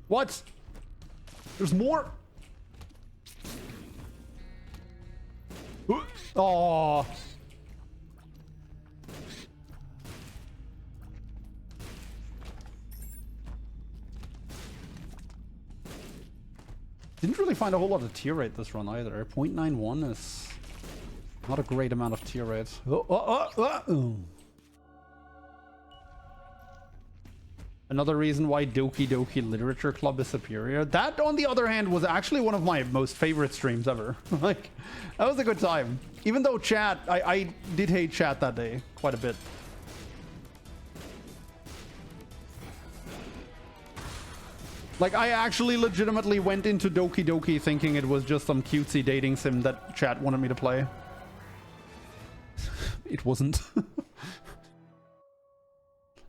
What? There's more? Oh. Didn't really find a whole lot of tier rate this run either. 0.91 is not a great amount of tier rate. Another reason why Doki Doki Literature Club is superior. That, on the other hand, was actually one of my most favorite streams ever. Like, that was a good time. Even though chat, I did hate chat that day quite a bit. Like, I actually legitimately went into Doki Doki thinking it was just some cutesy dating sim that chat wanted me to play. It wasn't.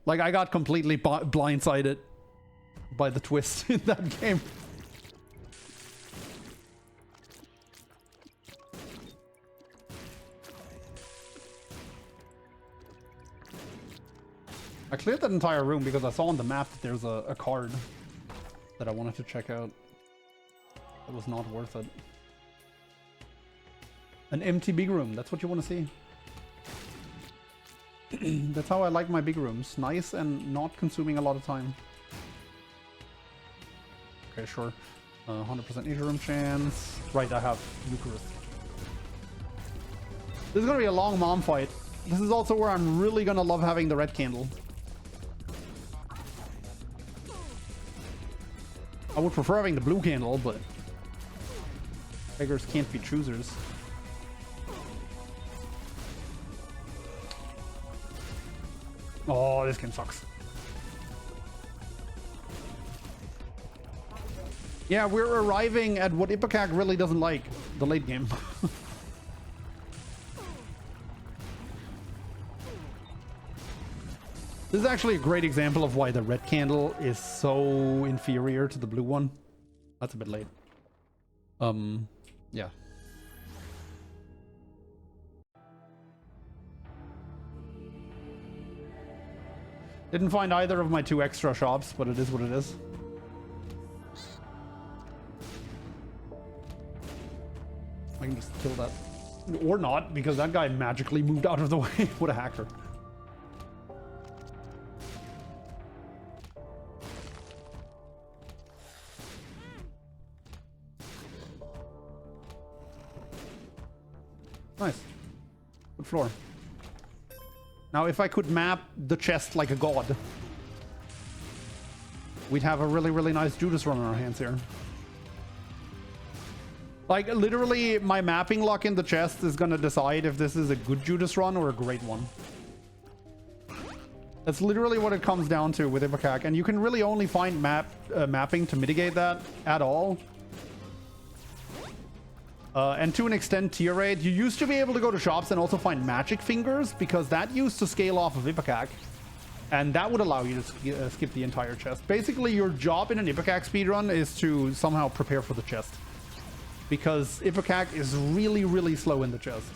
Like, I got completely blindsided by the twist in that game. I cleared that entire room because I saw on the map that there's a card that I wanted to check out. It was not worth it. An empty big room, that's what you want to see. That's how I like my big rooms. Nice and not consuming a lot of time. Okay, sure. 100% each room chance. Right, I have Eucharist. This is gonna be a long mom fight. This is also where I'm really gonna love having the red candle. I would prefer having the blue candle, but beggars can't be choosers. Oh, this game sucks. Yeah, we're arriving at what Ipecac really doesn't like, the late game. This is actually a great example of why the red candle is so inferior to the blue one. That's a bit late. Yeah. Didn't find either of my 2 extra shops, but it is what it is. I can just kill that. Or not, because that guy magically moved out of the way. What a hacker. Nice. Good floor. Now, if I could map the chest like a god, we'd have a really, really nice Judas run on our hands here. Like, literally, my mapping luck in the chest is gonna decide if this is a good Judas run or a great one. That's literally what it comes down to with Ipecac, and you can really only find mapping to mitigate that at all. And to an extent, tier rate. You used to be able to go to shops and also find magic fingers, because that used to scale off of Ipecac. And that would allow you to skip the entire chest. Basically, your job in an Ipecac speedrun is to somehow prepare for the chest. Because Ipecac is really, really slow in the chest.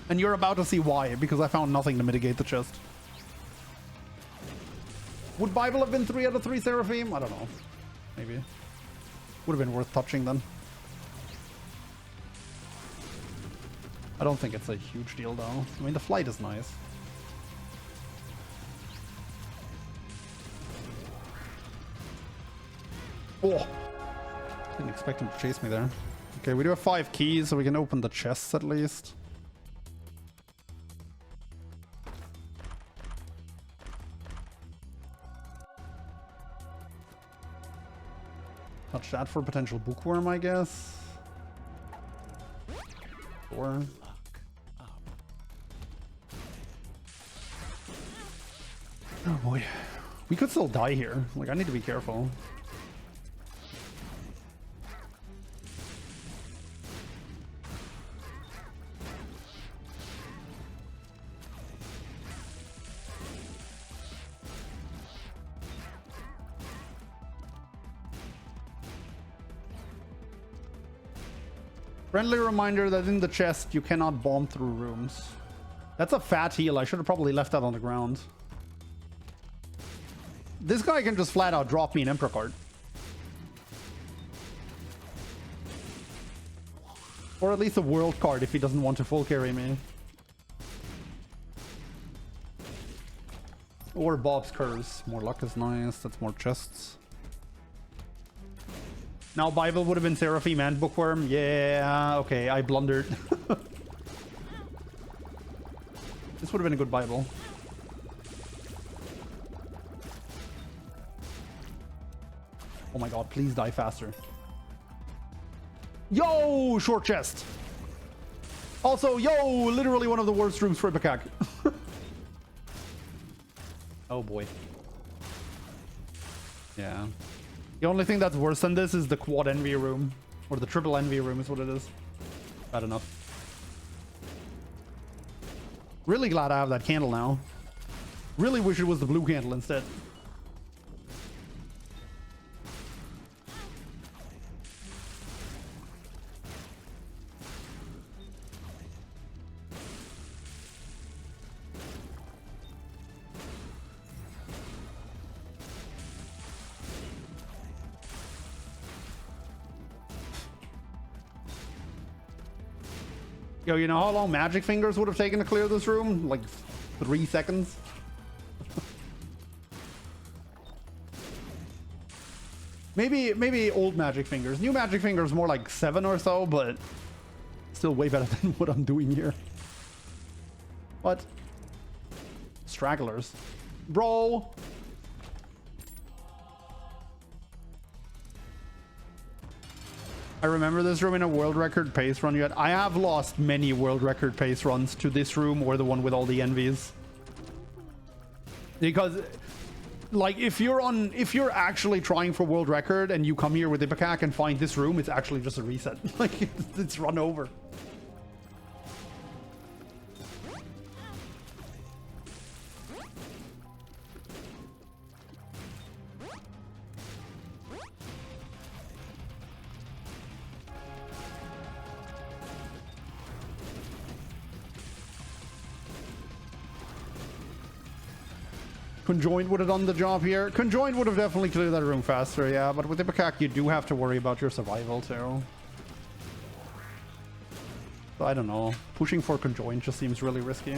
And you're about to see why, because I found nothing to mitigate the chest. Would Bible have been 3 out of 3 Seraphim? I don't know. Maybe. Would have been worth touching then. I don't think it's a huge deal though. I mean, the flight is nice. Oh! Didn't expect him to chase me there. Okay, we do have 5 keys, so we can open the chests at least. Touch that for potential bookworm, I guess. Or... oh boy. We could still die here. Like, I need to be careful. Friendly reminder that in the chest you cannot bomb through rooms. That's a fat heal. I should have probably left that on the ground. This guy can just flat out drop me an Emperor card. Or at least a world card if he doesn't want to full carry me. Or Bob's Curse. More luck is nice. That's more chests. Now Bible would have been Seraphim and Bookworm. Yeah, okay, I blundered. This would have been a good Bible. Oh my god, please die faster. Yo, short chest. Also, yo, literally one of the worst rooms for Ipecac. Oh boy. Yeah. The only thing that's worse than this is the quad envy room. Or the triple envy room is what it is. Bad enough. Really glad I have that candle now. Really wish it was the blue candle instead. Yo, you know how long Magic Fingers would have taken to clear this room? Like 3 seconds? Maybe old Magic Fingers. New Magic Fingers more like 7 or so, but still way better than what I'm doing here. What? Stragglers. Bro! I remember this room in a world record pace run yet. I have lost many world record pace runs to this room or the one with all the envies. Because like if you're actually trying for world record and you come here with Ipecac and find this room, it's actually just a reset. Like it's run over. Conjoined would have done the job here. Conjoined would have definitely cleared that room faster, yeah. But with Ipecac, you do have to worry about your survival, too. So I don't know. Pushing for Conjoined just seems really risky.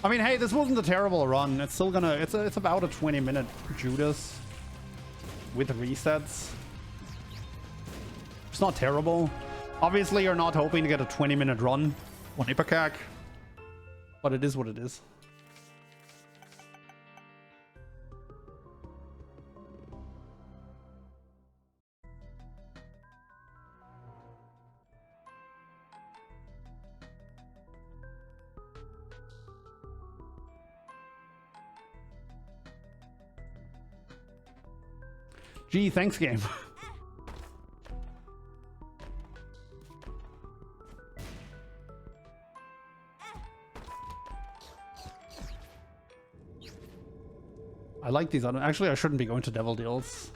I mean, hey, this wasn't a terrible run. It's still gonna... It's about a 20-minute Judas with resets. It's not terrible. Obviously, you're not hoping to get a 20-minute run on Ipecac. But it is what it is. Gee, thanks, game. I like these. Actually, I shouldn't be going to Devil Deals.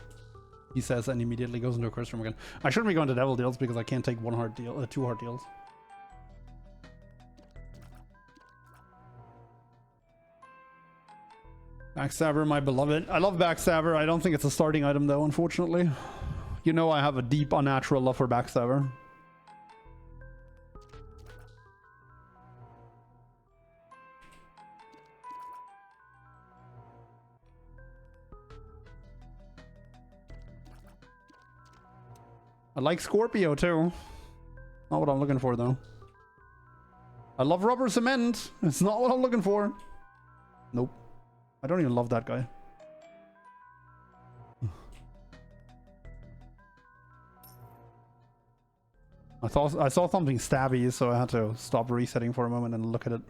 He says and immediately goes into a curse room again. I shouldn't be going to Devil Deals because I can't take 1 heart deal, 2 heart deals. Backstabber, my beloved. I love Backstabber. I don't think it's a starting item though, unfortunately. You know I have a deep unnatural love for Backstabber. I like Scorpio too. Not what I'm looking for though. I love rubber cement. It's not what I'm looking for. Nope. I don't even love that guy. I saw something stabby, so I had to stop resetting for a moment and look at it.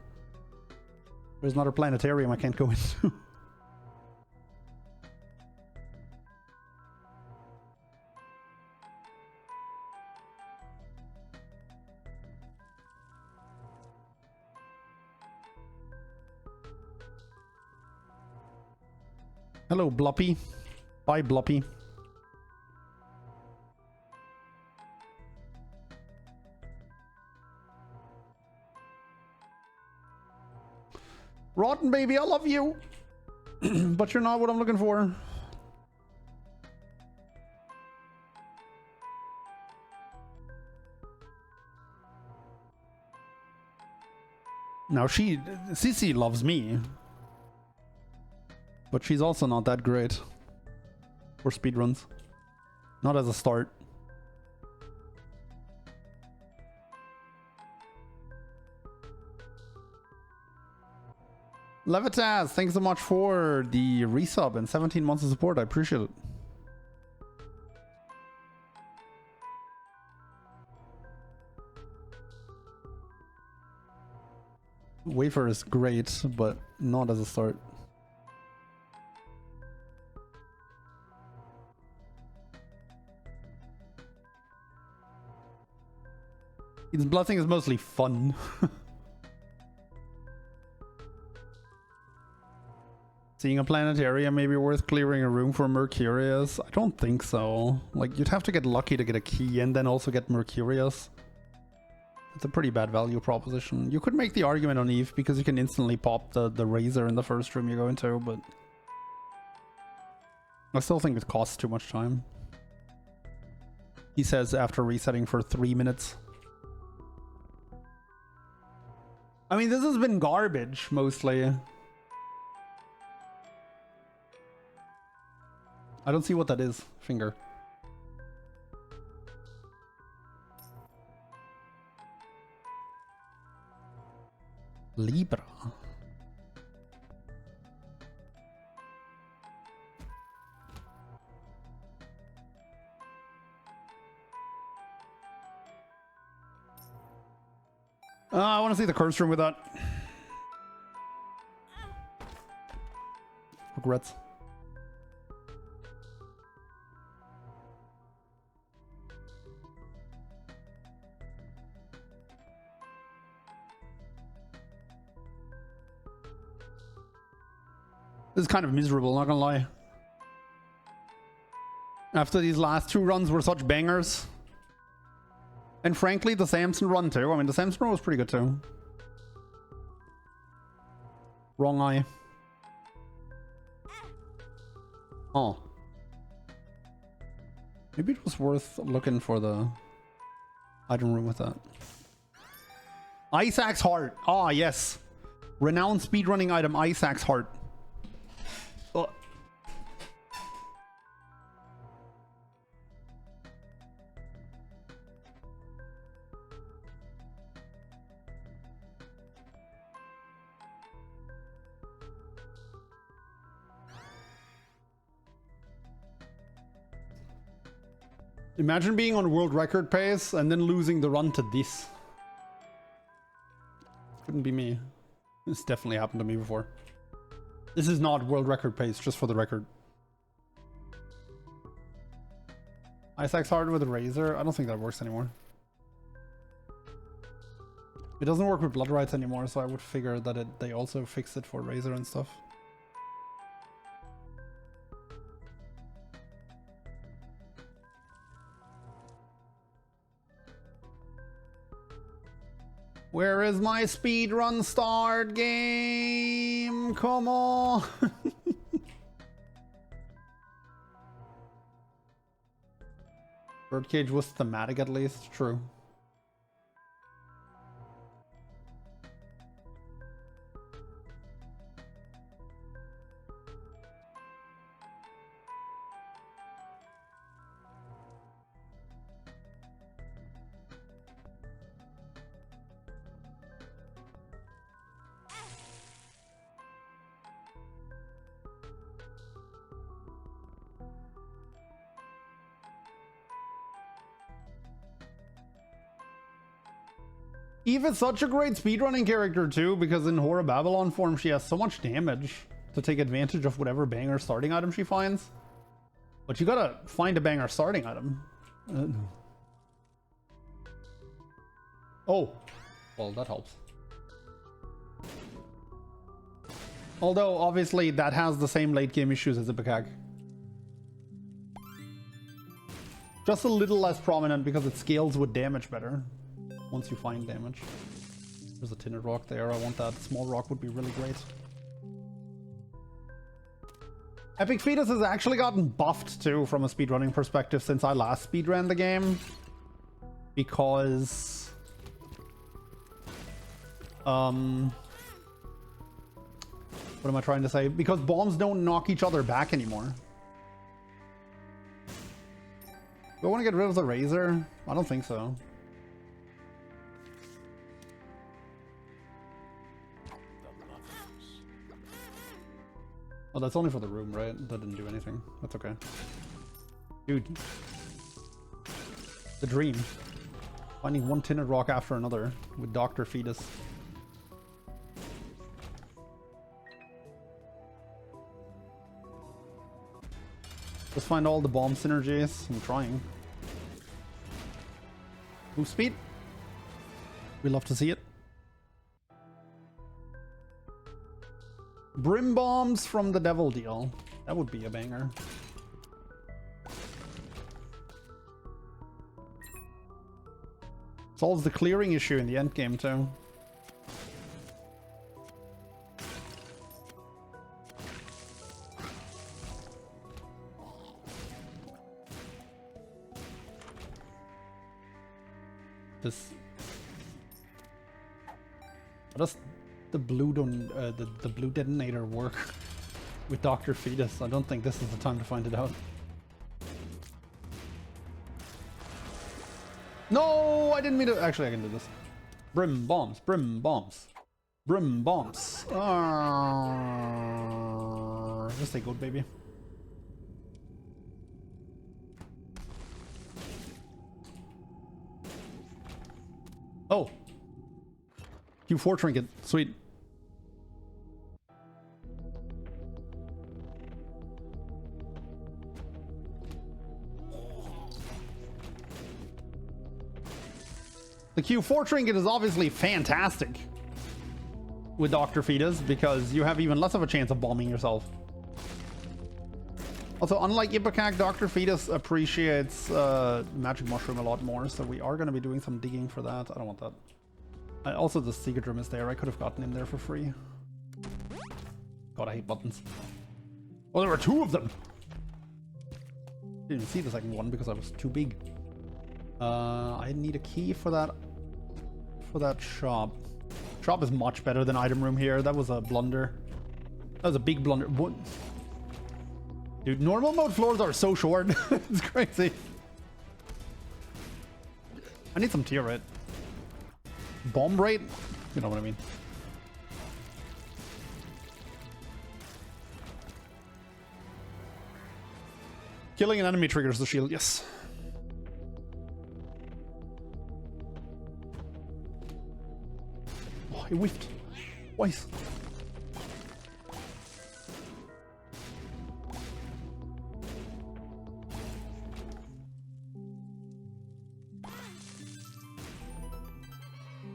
There's another planetarium I can't go into. Hello, Bloppy. Bye, Bloppy. Rotten baby, I love you. But you're not what I'm looking for. Now Sissy loves me. But she's also not that great for speedruns. Not as a start. Levitas, thanks so much for the resub and 17 months of support. I appreciate it. Wafer is great, but not as a start. His blessing is mostly fun. Seeing a planetarium may be worth clearing a room for Mercurius. I don't think so. Like, you'd have to get lucky to get a key and then also get Mercurius. It's a pretty bad value proposition. You could make the argument on Eve because you can instantly pop the razor in the first room you go into, but I still think it costs too much time. He says after resetting for 3 minutes. I mean, this has been garbage, mostly. I don't see what that is. Finger. Libra. I want to see the curse room with that. Regrets. This is kind of miserable, not gonna lie. After these last 2 runs were such bangers. And frankly, the Samson run too. I mean, the Samson run was pretty good too. Wrong eye. Oh. Maybe it was worth looking for the item room with that. Isaac's Heart. Ah, yes. Renowned speedrunning item, Isaac's Heart. Oh. Imagine being on world record pace and then losing the run to this. Couldn't be me. This definitely happened to me before. This is not world record pace, just for the record. Isaac's Heart with a razor? I don't think that works anymore. It doesn't work with blood rights anymore, so I would figure that they also fixed it for razor and stuff. Where is my speedrun start game? Come on! Birdcage was thematic at least, true. Eve is such a great speedrunning character too, because in Horror Babylon form she has so much damage to take advantage of whatever banger starting item she finds. But you gotta find a banger starting item. Oh, well, that helps. Although, obviously, that has the same late game issues as Ipecac. Just a little less prominent because it scales with damage better once you find damage. There's a tinted rock there. I want that. Small rock would be really great. Epic Fetus has actually gotten buffed too from a speedrunning perspective since I last speedran the game. Because... what am I trying to say? Because bombs don't knock each other back anymore. Do I want to get rid of the razor? I don't think so. Oh, that's only for the room, right? That didn't do anything. That's okay. Dude. The dream. Finding one tinted rock after another with Dr. Fetus. Just find all the bomb synergies. I'm trying. Move speed. We love to see it. Brim bombs from the devil deal. That would be a banger. Solves the clearing issue in the end game too. This. How does the blue the blue detonator work with Dr. Fetus? I don't think this is the time to find it out. No, I didn't mean to. Actually, I can do this. Brim bombs, brim bombs, brim bombs. Just stay good, baby. Oh, Q4 trinket, sweet. The Q4 trinket is obviously fantastic with Dr. Fetus because you have even less of a chance of bombing yourself. Also, unlike Ipecac, Dr. Fetus appreciates Magic Mushroom a lot more, so we are going to be doing some digging for that. I don't want that. Also, the Secret Room is there. I could have gotten in there for free. God, I hate buttons. Oh, there were two of them! Didn't even see the second one because I was too big. I need a key for that shop. Shop is much better than item room here. That was a blunder. That was a big blunder. What? Dude, normal mode floors are so short. It's crazy. I need some tier rate. Bomb rate? You know what I mean. Killing an enemy triggers the shield, yes. Oh, it whiffed. Twice.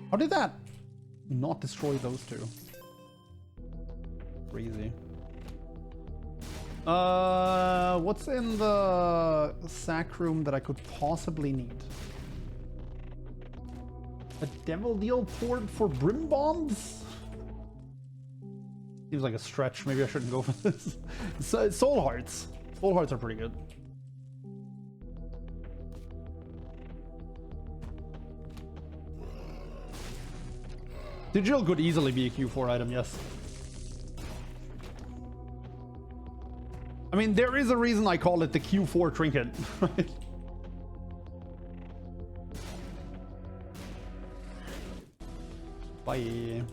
How did that not destroy those two? Crazy. What's in the sack room that I could possibly need? A devil deal port for brim bombs? Seems like a stretch. Maybe I shouldn't go for this. Soul hearts. Soul hearts are pretty good. Digital could easily be a Q4 item, yes. I mean, there is a reason I call it the Q4 trinket, right? Bye.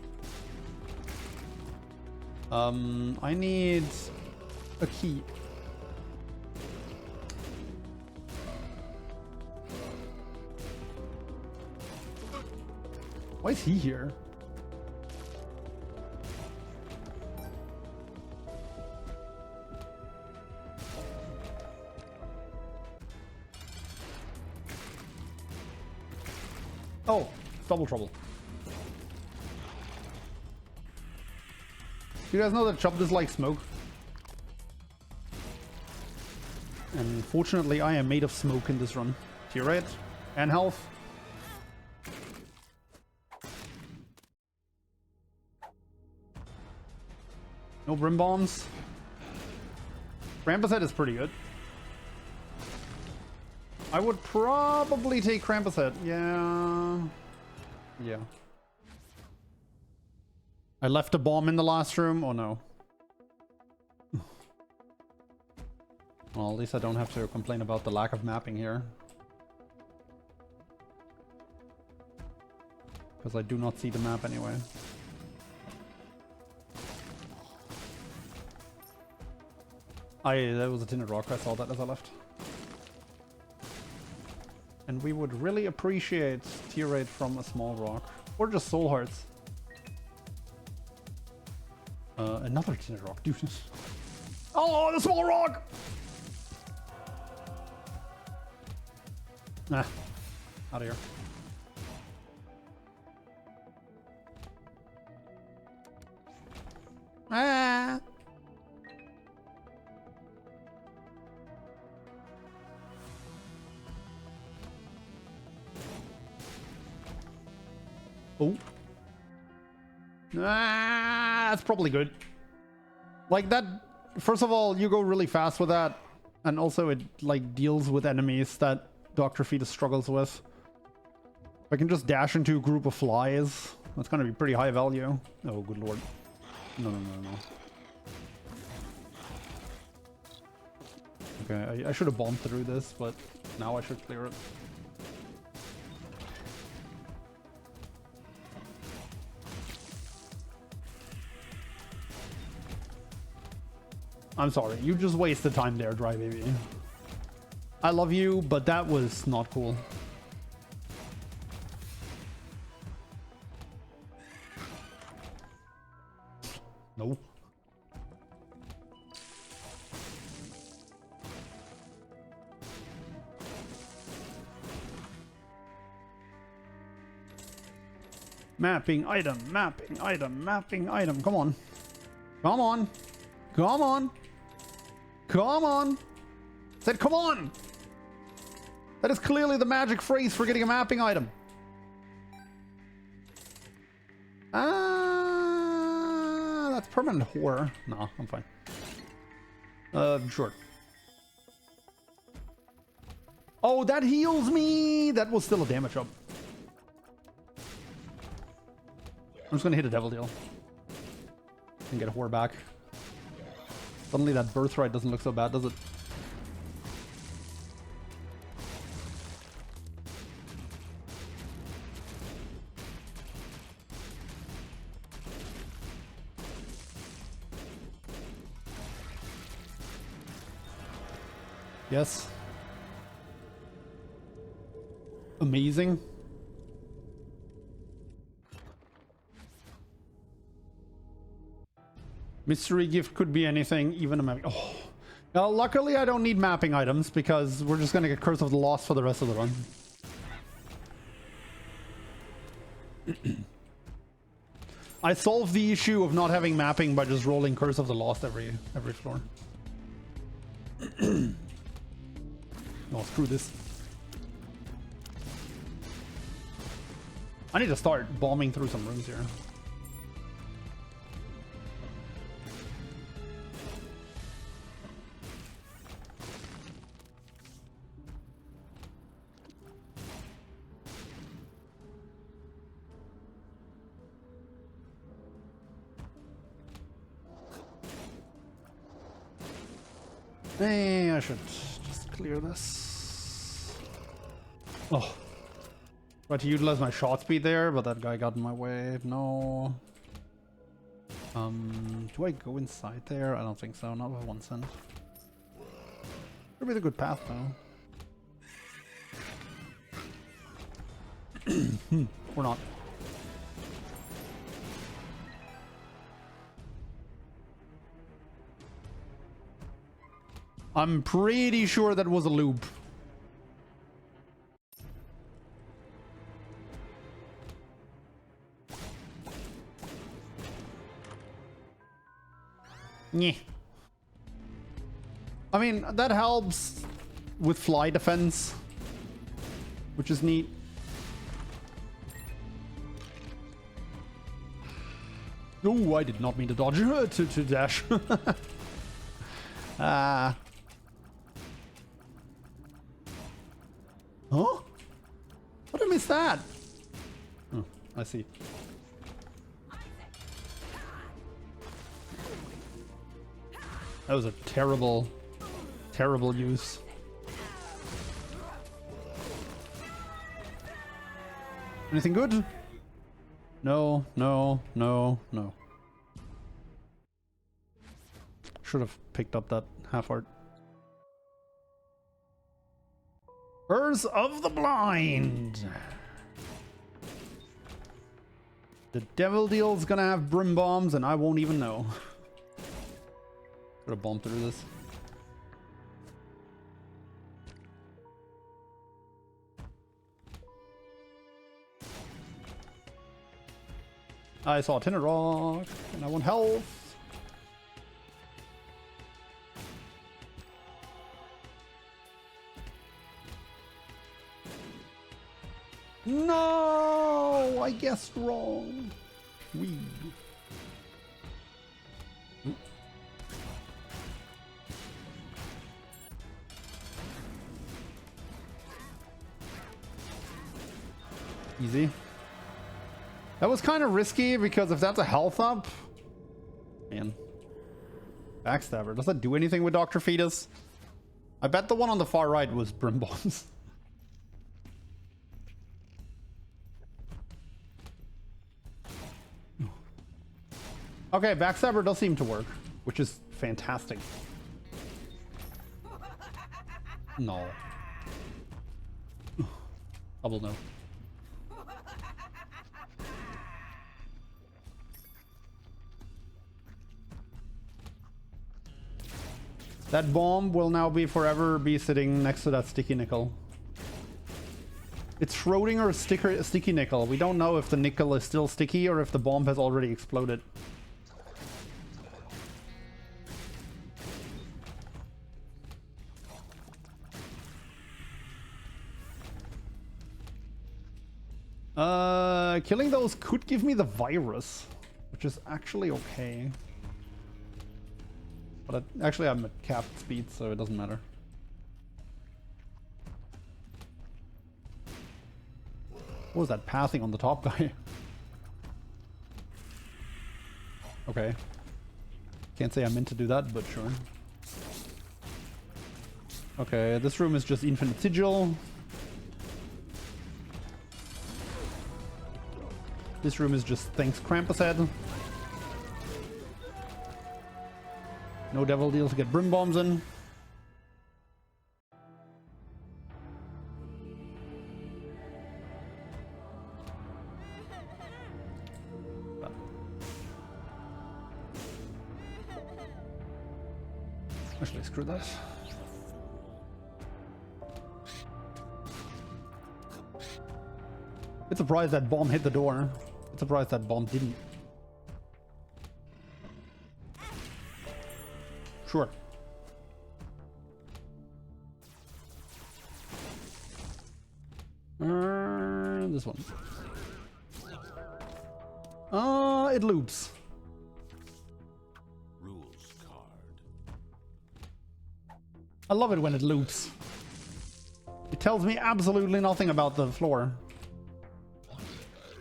I need a key. Why is he here? Oh, double trouble. Do you guys know that Chubb is like smoke? And fortunately, I am made of smoke in this run. Tier 8 and health. No brim bombs. Krampus head is pretty good. I would probably take Krampus head. Yeah. Yeah. I left a bomb in the last room. Oh no. Well, at least I don't have to complain about the lack of mapping here. Because I do not see the map anyway. That was a tinted rock. I saw that as I left. And we would really appreciate tier 8 from a small rock. Or just soul hearts. Another tinted rock, dude. Oh, the small rock! Nah. Out of here. Ah! Oh. Ah, that's probably good. Like that, first of all, you go really fast with that. And also it like deals with enemies that Dr. Fetus struggles with. If I can just dash into a group of flies, that's gonna be pretty high value. Oh, good lord. No, no, no, no. Okay, I should have bombed through this, but now I should clear it. I'm sorry, you just wasted time there, Dry Baby. I love you, but that was not cool. No. Mapping item, mapping item, mapping item. Come on. Come on. Come on. Come on. Said come on. That is clearly the magic phrase for getting a mapping item. That's permanent horror. No, I'm fine. Sure. Oh, that heals me. That was still a damage up. I'm just gonna hit a devil deal and get a horror back. Suddenly that birthright doesn't look so bad, does it? Yes. Amazing. Mystery gift could be anything, even a mapping. Oh. Now, luckily I don't need mapping items because we're just gonna get Curse of the Lost for the rest of the run. I solved the issue of not having mapping by just rolling Curse of the Lost every floor. Oh, screw this. I need to start bombing through some rooms here. Hey, I should just clear this. Oh. Tried to utilize my shot speed there, but that guy got in my way. No. Do I go inside there? I don't think so. Not with 1 cent. Could be the good path though. Or not. I'm pretty sure that was a loop. Yeah. I mean, that helps with fly defense, which is neat. Oh, I did not mean to dodge to dash. Ah. Huh? How did I miss that? Oh, I see. That was a terrible, terrible use. Anything good? No, no, no, no. Should have picked up that half art. Birds of the Blind. The devil deal's gonna have brim bombs and I won't even know. Could have bombed through this. I saw a tinted rock and I want health. No, I guessed wrong. Wee. Easy. That was kind of risky because if that's a health up, man. Backstabber. Does that do anything with Dr. Fetus? I bet the one on the far right was Brim Bombs. Okay, Backstabber does seem to work, which is fantastic. No. Double no. That bomb will now forever be sitting next to that sticky nickel. It's Schrödinger sticky nickel. We don't know if the nickel is still sticky or if the bomb has already exploded. Killing those could give me the virus, which is actually okay. But actually I'm at capped speed, so it doesn't matter. What was that passing on the top guy? Okay. Can't say I meant to do that, but sure. Okay, this room is just infinite sigil. This room is just thanks Krampus head. No devil deals to get brim bombs in. Actually, screw that. It's surprised that bomb hit the door. It's surprised that bomb didn't. Sure. This one. It loops. Rules card. I love it when it loops. It tells me absolutely nothing about the floor.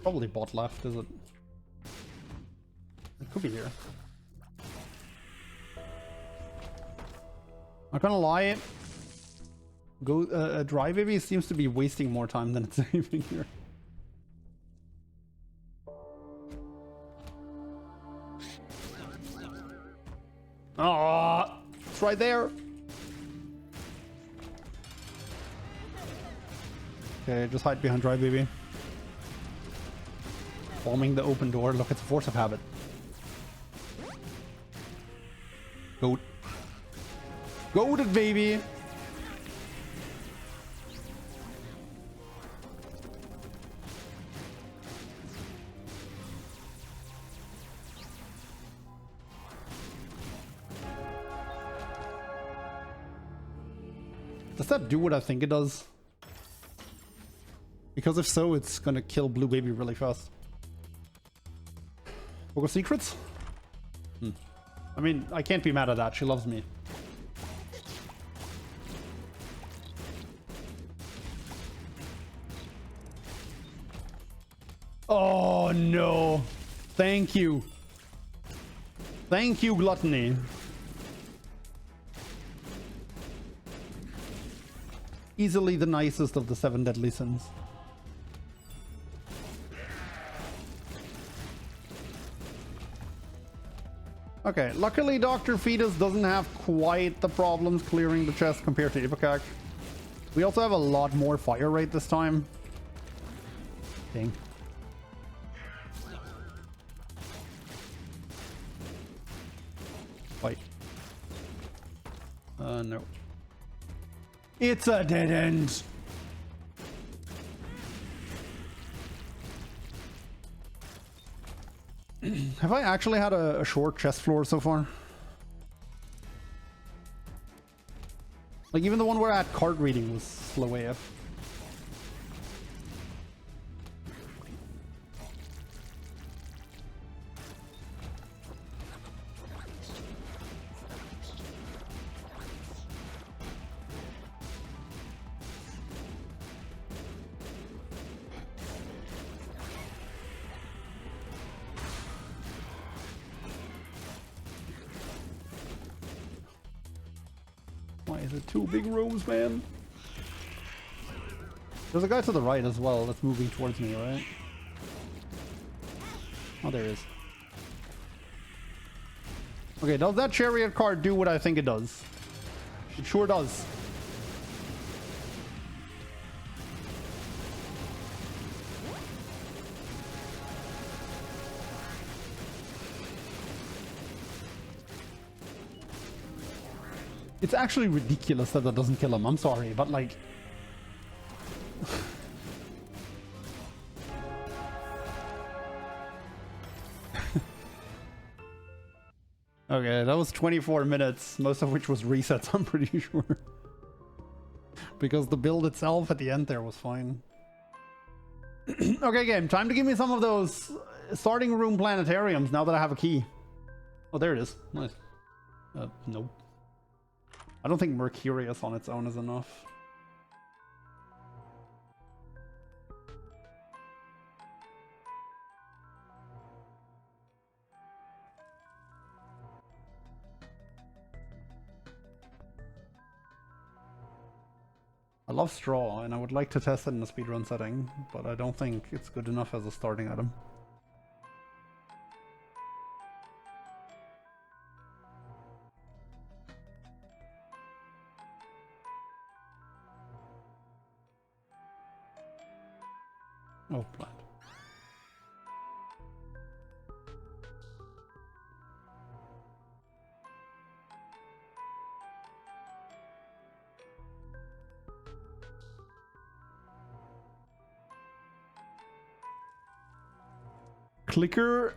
Probably bot left, is it? It could be here. Not gonna lie, Dry Baby seems to be wasting more time than it's saving here. Ah, it's right there. Okay, just hide behind Dry Baby. Bombing the open door. Look, it's a force of habit. Goat. Goated, baby. Does that do what I think it does? Because if so, it's gonna kill Blue Baby really fast. Focus secrets? I mean, I can't be mad at that. She loves me. Oh no. Thank you. Thank you, Gluttony. Easily the nicest of the 7 deadly sins. Okay, luckily Dr. Fetus doesn't have quite the problems clearing the chest compared to Ipecac. We also have a lot more fire rate this time. Dang. Fight. No. It's a dead end. Have I actually had a short chest floor so far? Like even the one where I had card reading was slow AF. Why is it 2 big rooms, man? There's a guy to the right as well that's moving towards me, right? Oh, there is. Okay, does that chariot card do what I think it does? It sure does. It's actually ridiculous that that doesn't kill him. I'm sorry, but like... Okay, that was 24 minutes, most of which was resets, I'm pretty sure. Because the build itself at the end there was fine. Okay, game, time to give me some of those starting room planetariums now that I have a key. Oh, there it is. Nice. Nope. I don't think Mercurius on its own is enough. I love straw, and I would like to test it in a speedrun setting, but I don't think it's good enough as a starting item. Oh, plant. Clicker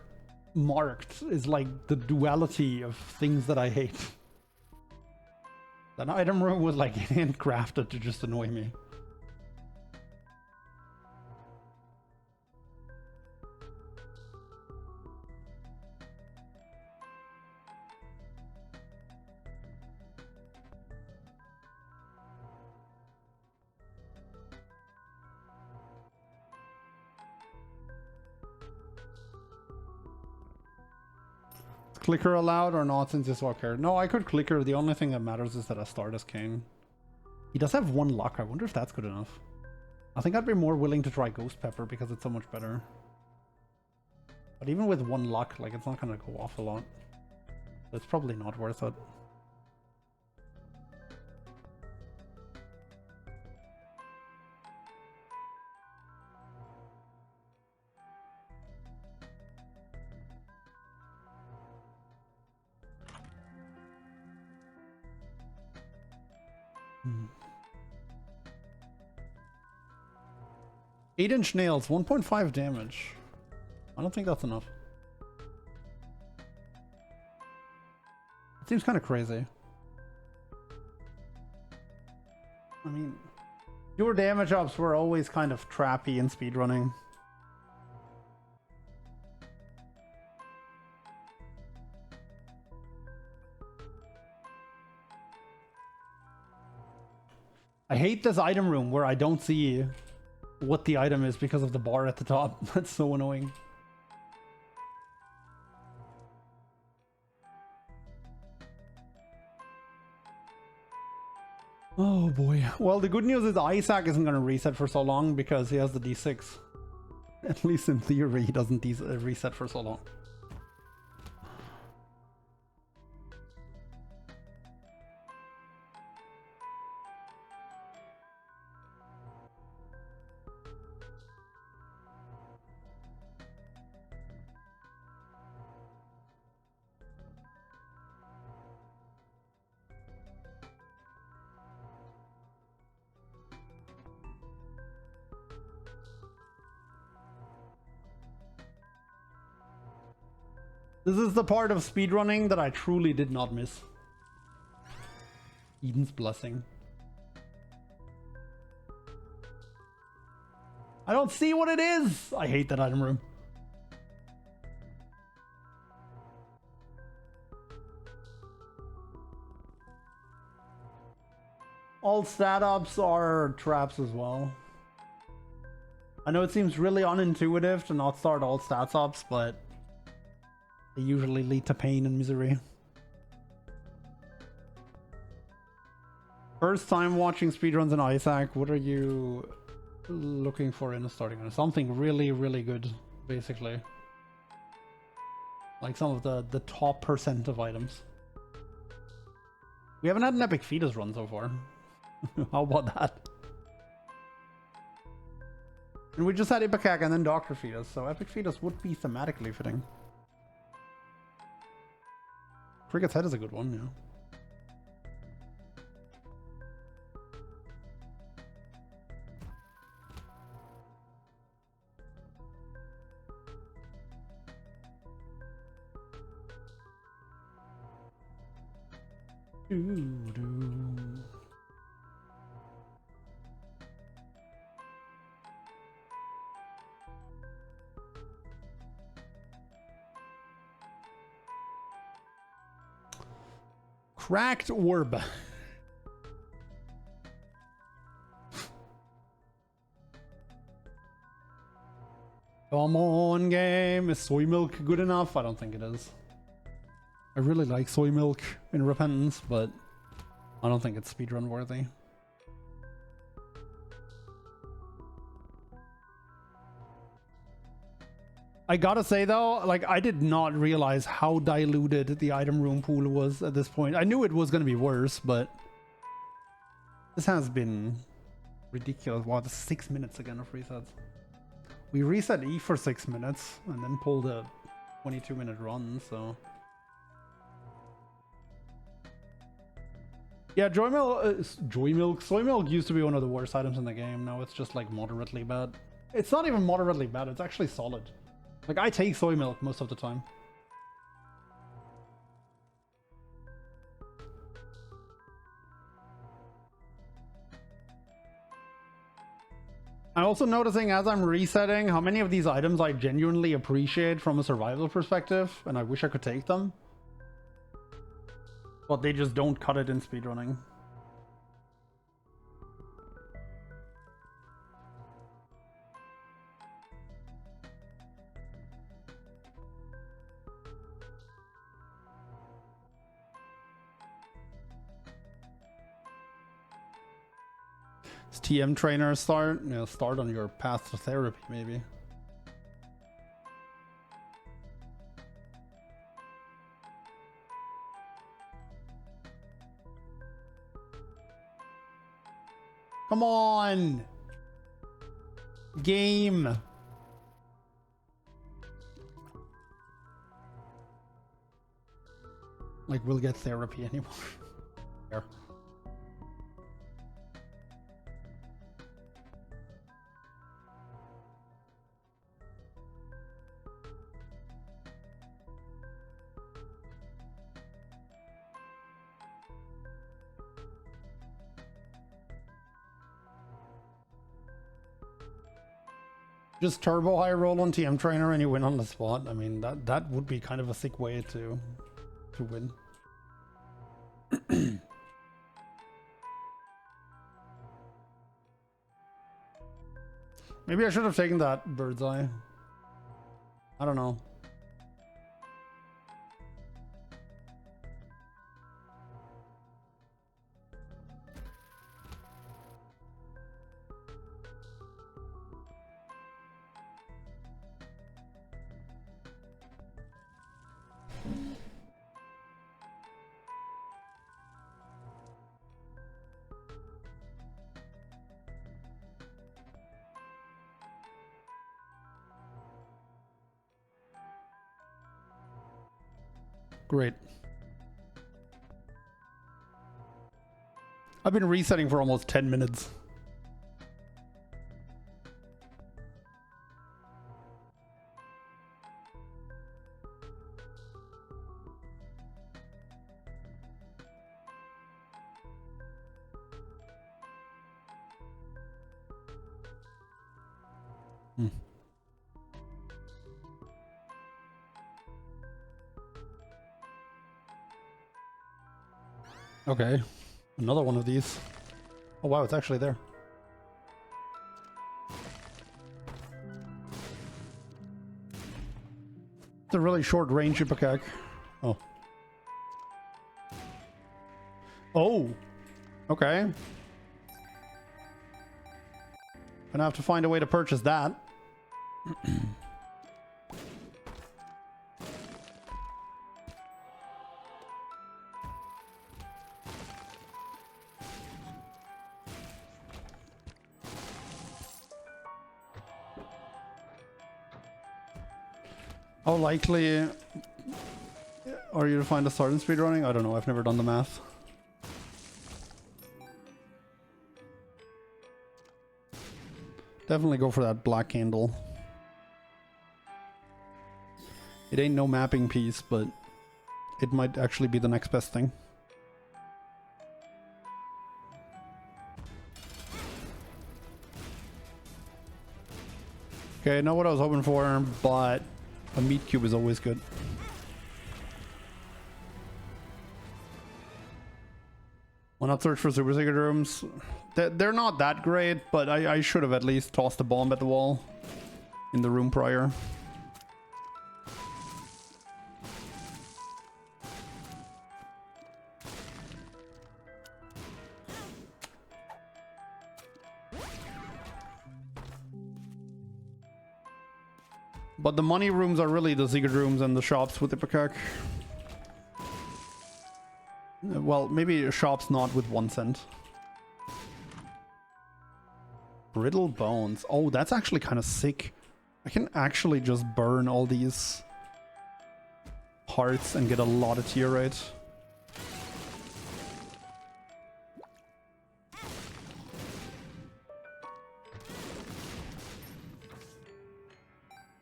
marked is like the duality of things that I hate. That item room was like handcrafted to just annoy me. Clicker allowed or not since this walker? No, I could clicker. The only thing that matters is that I start as king. He does have 1 luck. I wonder if that's good enough. I think I'd be more willing to try Ghost Pepper because it's so much better. But even with 1 luck, like it's not gonna go off a lot. It's probably not worth it. 8-inch nails, 1.5 damage. I don't think that's enough. It seems kind of crazy. I mean, pure damage ups were always kind of trappy in speedrunning. I hate this item room where I don't see what the item is because of the bar at the top. That's so annoying. Oh boy. Well, the good news is Isaac isn't going to reset for so long because he has the D6. At least in theory, he doesn't reset for so long. This is the part of speedrunning that I truly did not miss. Eden's Blessing. I don't see what it is! I hate that item room. All stat ups are traps as well. I know it seems really unintuitive to not start all stats ups, but they usually lead to pain and misery. First time watching speedruns in Isaac, what are you looking for in a starting run? Something really, really good, basically. Like some of the top % of items. We haven't had an epic fetus run so far. How about that? And we just had Ipecac and then Dr. Fetus, so epic fetus would be thematically fitting. Cricket's Head is a good one, yeah. Cracked orb. Come on, game. Is soy milk good enough? I don't think it is. I really like soy milk in Repentance, but I don't think it's speedrun worthy. I gotta say though, like, I did not realize how diluted the item room pool was at this point. I knew it was gonna be worse, but this has been ridiculous. Wow, that's 6 minutes again of resets. We reset E for 6 minutes and then pulled a 22-minute run, so... Yeah, soy milk used to be one of the worst items in the game. Now it's just like moderately bad. It's not even moderately bad, it's actually solid. Like, I take soy milk most of the time. I'm also noticing as I'm resetting how many of these items I genuinely appreciate from a survival perspective, and I wish I could take them. But they just don't cut it in speedrunning. Does TM trainer start? You know, start on your path to therapy, maybe. Come on! Game! Like, we'll get therapy anymore. There. Just turbo high roll on TM trainer and you win on the spot. I mean, that would be kind of a sick way to win. Maybe I should have taken that bird's eye. I don't know. Great. I've been resetting for almost 10 minutes. Okay, another one of these. Oh wow, it's actually there. It's a really short range Ipecac. Oh. Oh! Okay. Gonna have to find a way to purchase that. How likely are you to find a start in speedrunning? I don't know, I've never done the math. Definitely go for that black candle. It ain't no mapping piece, but it might actually be the next best thing. Okay, not what I was hoping for, but a meat cube is always good. Why not search for super secret rooms? They're not that great, but I should have at least tossed a bomb at the wall in the room prior. But the money rooms are really the secret rooms and the shops with the Ipecac. Well, maybe shops not with 1 cent. Brittle bones. Oh, that's actually kind of sick. I can actually just burn all these hearts and get a lot of tier rate.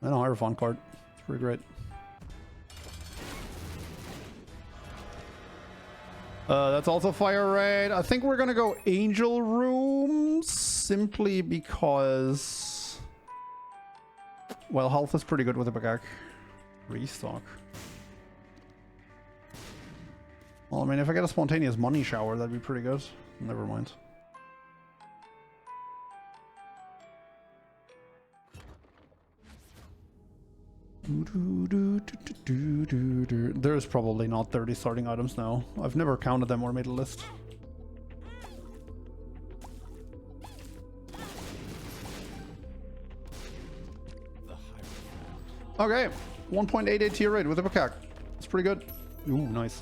And a Hierophant card. It's pretty great. That's also fire rate. I think we're gonna go angel rooms simply because, well, health is pretty good with the Ipecac. Restock. Well, I mean, if I get a spontaneous money shower, that'd be pretty good. Never mind. There's probably not 30 starting items now. I've never counted them or made a list. Okay, 1.88 tier rate with a Ipecac. It's pretty good. Ooh, nice.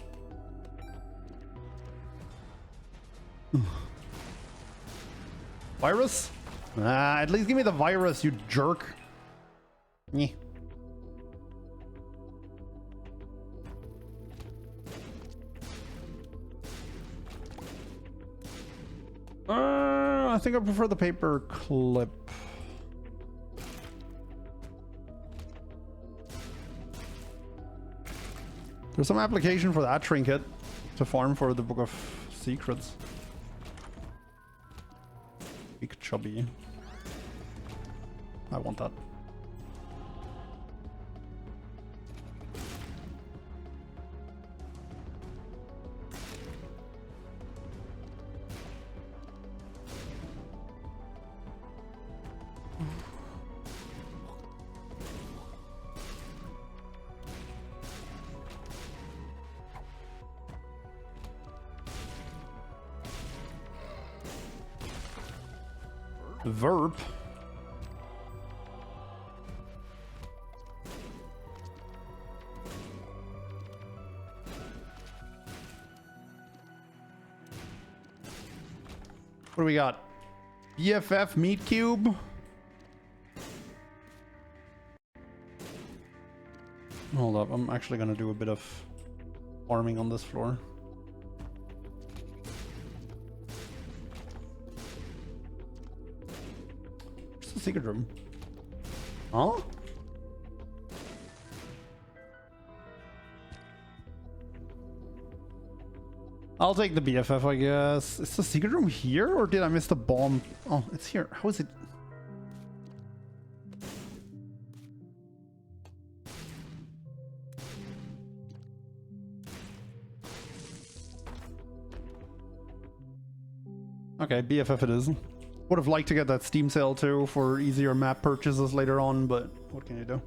Virus? At least give me the virus, you jerk. Nyeh. I think I prefer the paper clip. There's some application for that trinket to farm for the Book of Secrets. Big chubby. I want that. Verb. What do we got? BFF meat cube. Hold up, I'm actually gonna do a bit of farming on this floor. Where's the secret room? Huh? I'll take the BFF, I guess. Is the secret room here, or did I miss the bomb? Oh, it's here. How is it? Okay, BFF it is. Would have liked to get that Steam sale too for easier map purchases later on, but what can you do?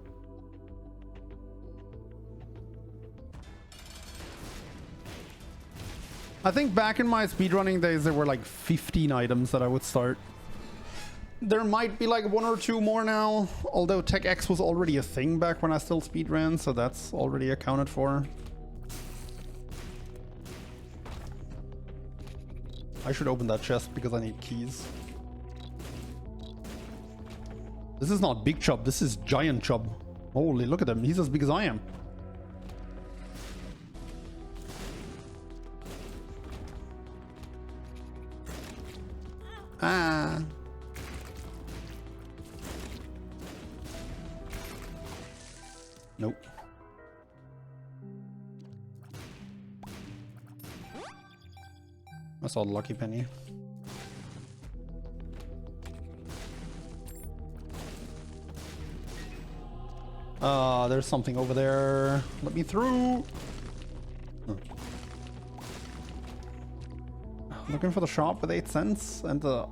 I think back in my speedrunning days, there were like 15 items that I would start. There might be like 1 or 2 more now, although Tech X was already a thing back when I still speedran, so that's already accounted for. I should open that chest because I need keys. This is not Big Chub, this is Giant Chub. Holy, look at him, he's as big as I am. Ah. Nope. I saw the lucky penny. There's something over there. Let me through. Huh. Looking for the shop with 8 cents and the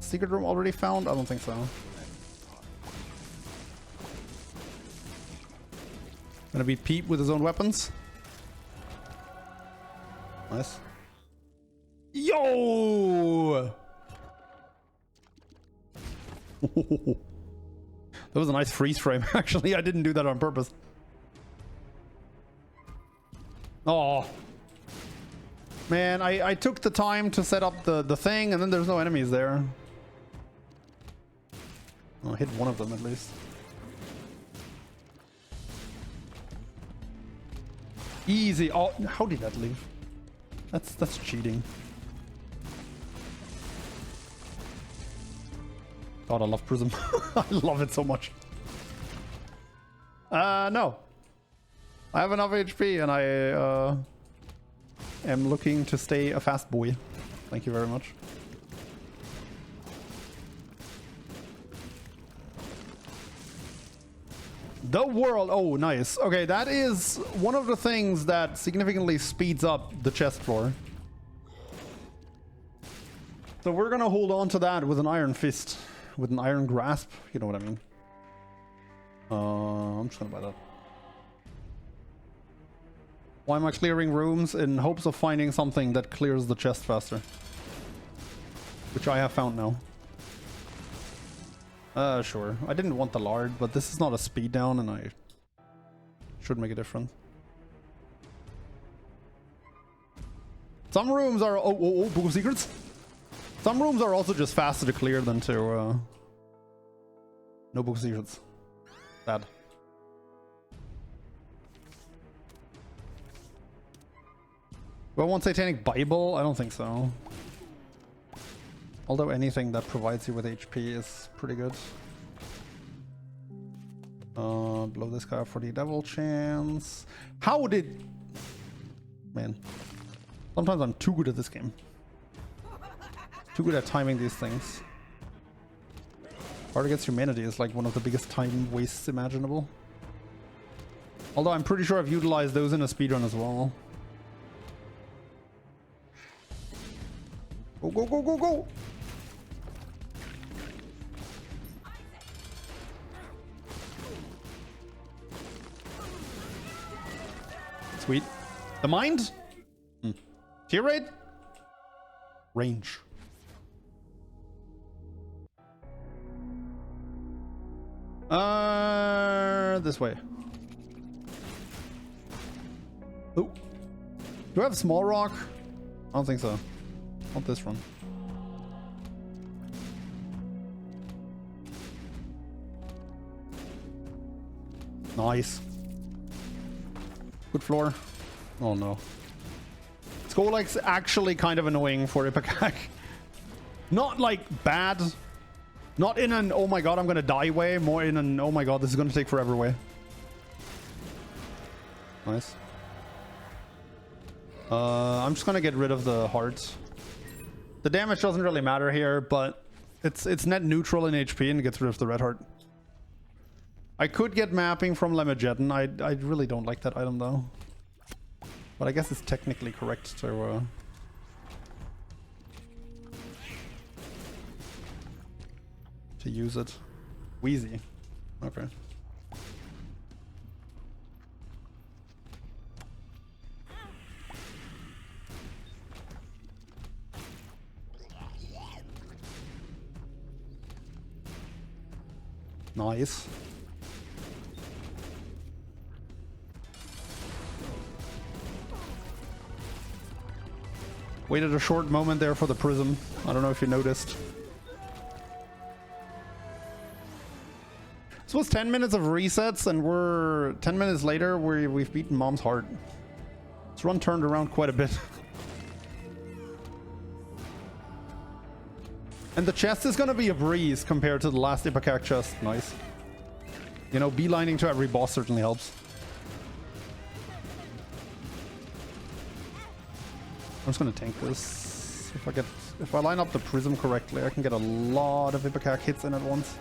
secret room already found? I don't think so. Gonna beat Pete with his own weapons. Nice. Yo! That was a nice freeze frame. Actually, I didn't do that on purpose. Oh. Man, I took the time to set up the thing, and then there's no enemies there. Oh, I hit one of them at least. Easy. Oh, how did that leave? That's cheating. God, I love Prism. I love it so much. No. I have enough HP, and I am looking to stay a fast boy. Thank you very much. The world. Oh, nice. Okay, that is one of the things that significantly speeds up the chest floor. So we're gonna hold on to that with an iron fist, with an iron grasp. You know what I mean. I'm just gonna buy that. Why am I clearing rooms? In hopes of finding something that clears the chest faster, which I have found now. Sure. I didn't want the lard, but this is not a speed down, and I should make a difference. Some rooms are Book of Secrets. Some rooms are also just faster to clear than to no Book of Secrets. Bad. Do I want Satanic Bible? I don't think so. Although anything that provides you with HP is pretty good. Blow this guy up for the devil chance. How did... Man. Sometimes I'm too good at this game. Too good at timing these things. Hard Against Humanity is like one of the biggest time wastes imaginable. Although I'm pretty sure I've utilized those in a speedrun as well. Go, go, go, go, go! Sweet. The mind? Tier rate? Range. This way. Oh. Do I have small rock? I don't think so. Not this one. Nice. Good floor. Oh no. Skolak's actually kind of annoying for Ipecac. Not like bad. Not in an oh my god I'm gonna die way. More in an oh my god this is gonna take forever way. Nice. I'm just gonna get rid of the hearts. The damage doesn't really matter here, but it's net neutral in HP and gets rid of the red heart. I could get mapping from Lemageddon. I really don't like that item though. But I guess it's technically correct to use it. Wheezy. Okay. Nice. Waited a short moment there for the prism. I don't know if you noticed. This was 10 minutes of resets and we're 10 minutes later we've beaten Mom's heart. This run turned around quite a bit. And the chest is gonna be a breeze compared to the last Ipecac chest. Nice. You know, beelining to every boss certainly helps. I'm just gonna tank this. If I line up the prism correctly, I can get a lot of Ipecac hits in at once.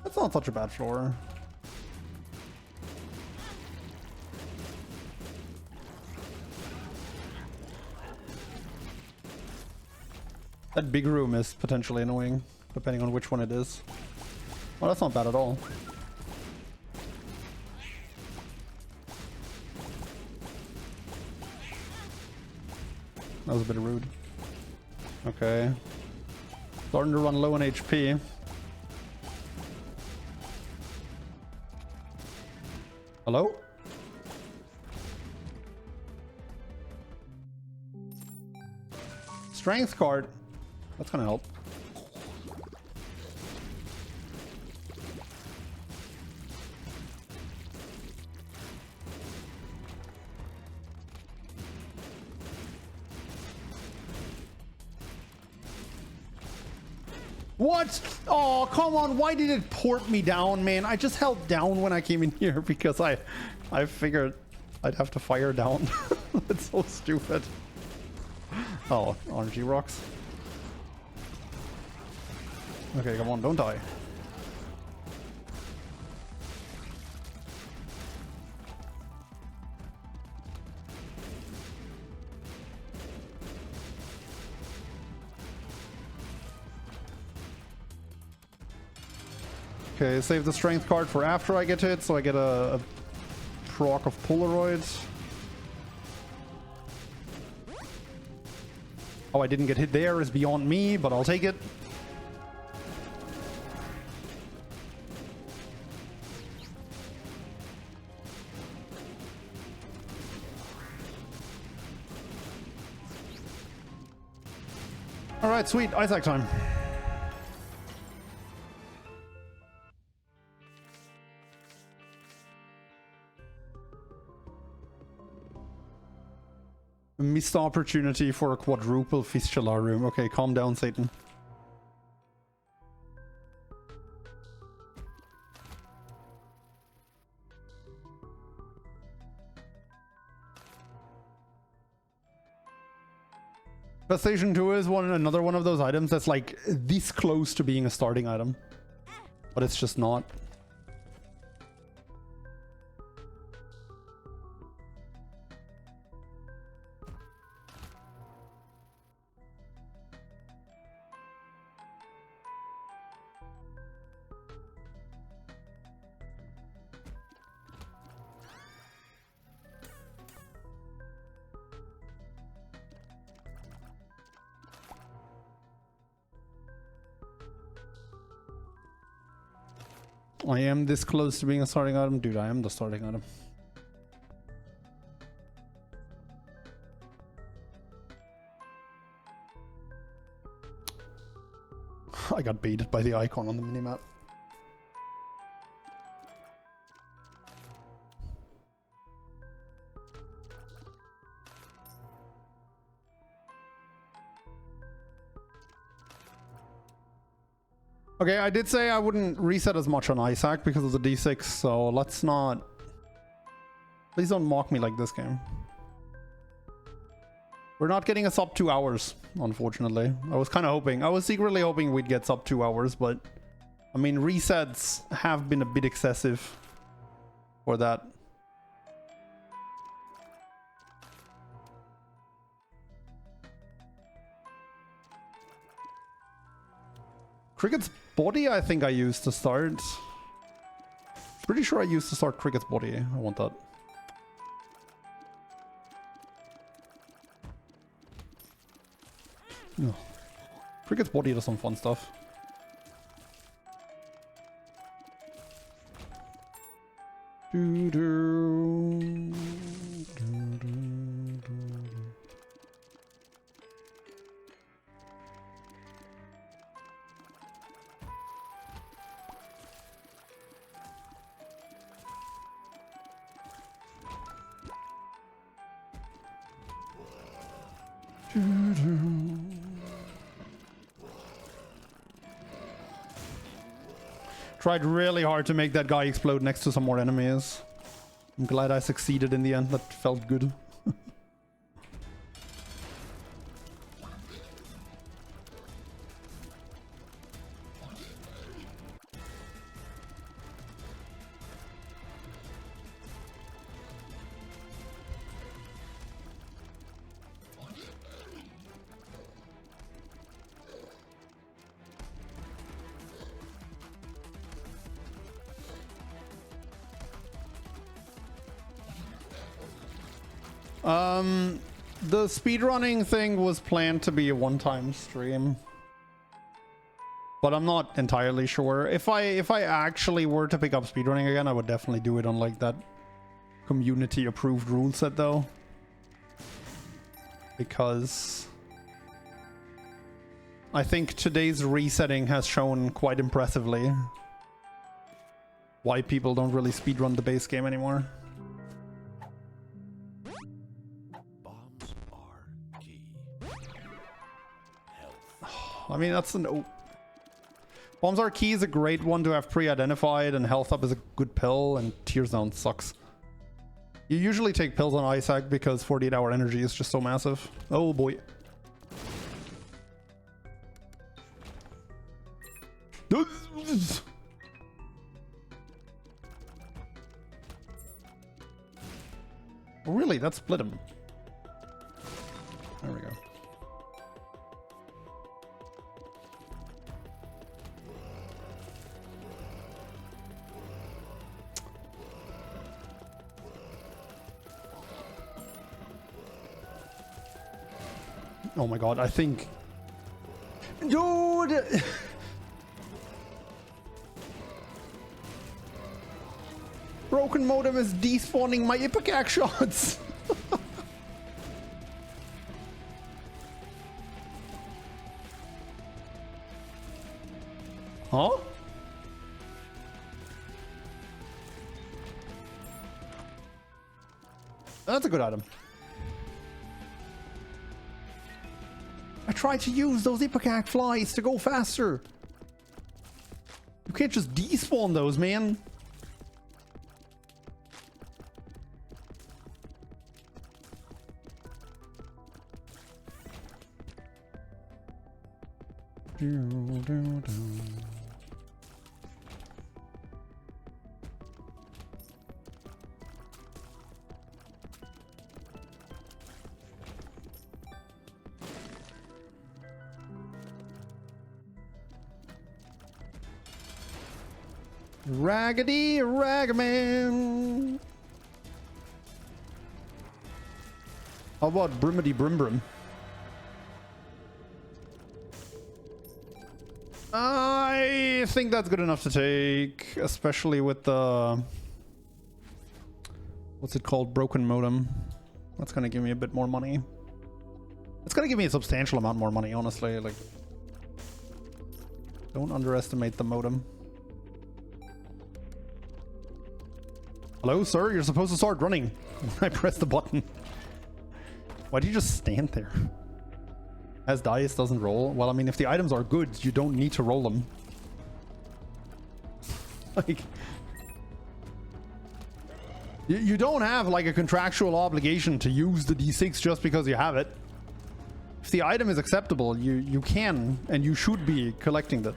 That's not such a bad floor. That big room is potentially annoying, depending on which one it is. Well, that's not bad at all. That was a bit rude. Okay. Starting to run low on HP. Hello? Strength card. That's gonna help. What? Oh, come on. Why did it port me down, man? I just held down when I came in here because I figured I'd have to fire down. That's so stupid. Oh, RNG rocks. Okay, come on. Don't die. Okay, save the strength card for after I get to it, so I get a proc of Polaroids. Oh, I didn't get hit there is beyond me, but I'll take it. Alright, sweet. Isaac time. Missed opportunity for a quadruple fistula room. Okay, calm down, Satan. Infestation 2 is another one of those items that's like this close to being a starting item. But it's just not. I am this close to being a starting item. Dude, I am the starting item. I got baited by the icon on the minimap. Okay, I did say I wouldn't reset as much on Isaac because of the D6, so let's not... Please don't mock me like this game. We're not getting a sub 2 hours, unfortunately. I was kind of hoping. I was secretly hoping we'd get sub 2 hours, but... I mean, resets have been a bit excessive for that. Cricket's body, I think I used to start. Pretty sure I used to start Cricket's body. I want that. No. Cricket's body does some fun stuff. Tried really hard to make that guy explode next to some more enemies. I'm glad I succeeded in the end. That felt good. The speedrunning thing was planned to be a one-time stream, but I'm not entirely sure. If I actually were to pick up speedrunning again, I would definitely do it on like that community-approved rule set though, because I think today's resetting has shown quite impressively why people don't really speedrun the base game anymore. I mean, that's an... Bombs are key is a great one to have pre-identified, and health up is a good pill, and tears down sucks. You usually take pills on Isaac because 48-hour energy is just so massive. Oh boy. Oh, really? That split him. There we go. Oh my god, I think... Dude! Broken modem is despawning my Ipecac shots! Huh? That's a good item. I tried to use those Ipecac flies to go faster. You can't just despawn those, man. Raggedy Ragaman. How about Brimity Brim Brim? I think that's good enough to take, especially with the... What's it called? Broken modem. That's gonna give me a bit more money. It's gonna give me a substantial amount more money, honestly. Like, don't underestimate the modem. Hello, sir? You're supposed to start running. I pressed the button. Why do you just stand there? As dice doesn't roll? Well, I mean, if the items are good, you don't need to roll them. Like... You don't have, like, a contractual obligation to use the D6 just because you have it. If the item is acceptable, you can and you should be collecting that.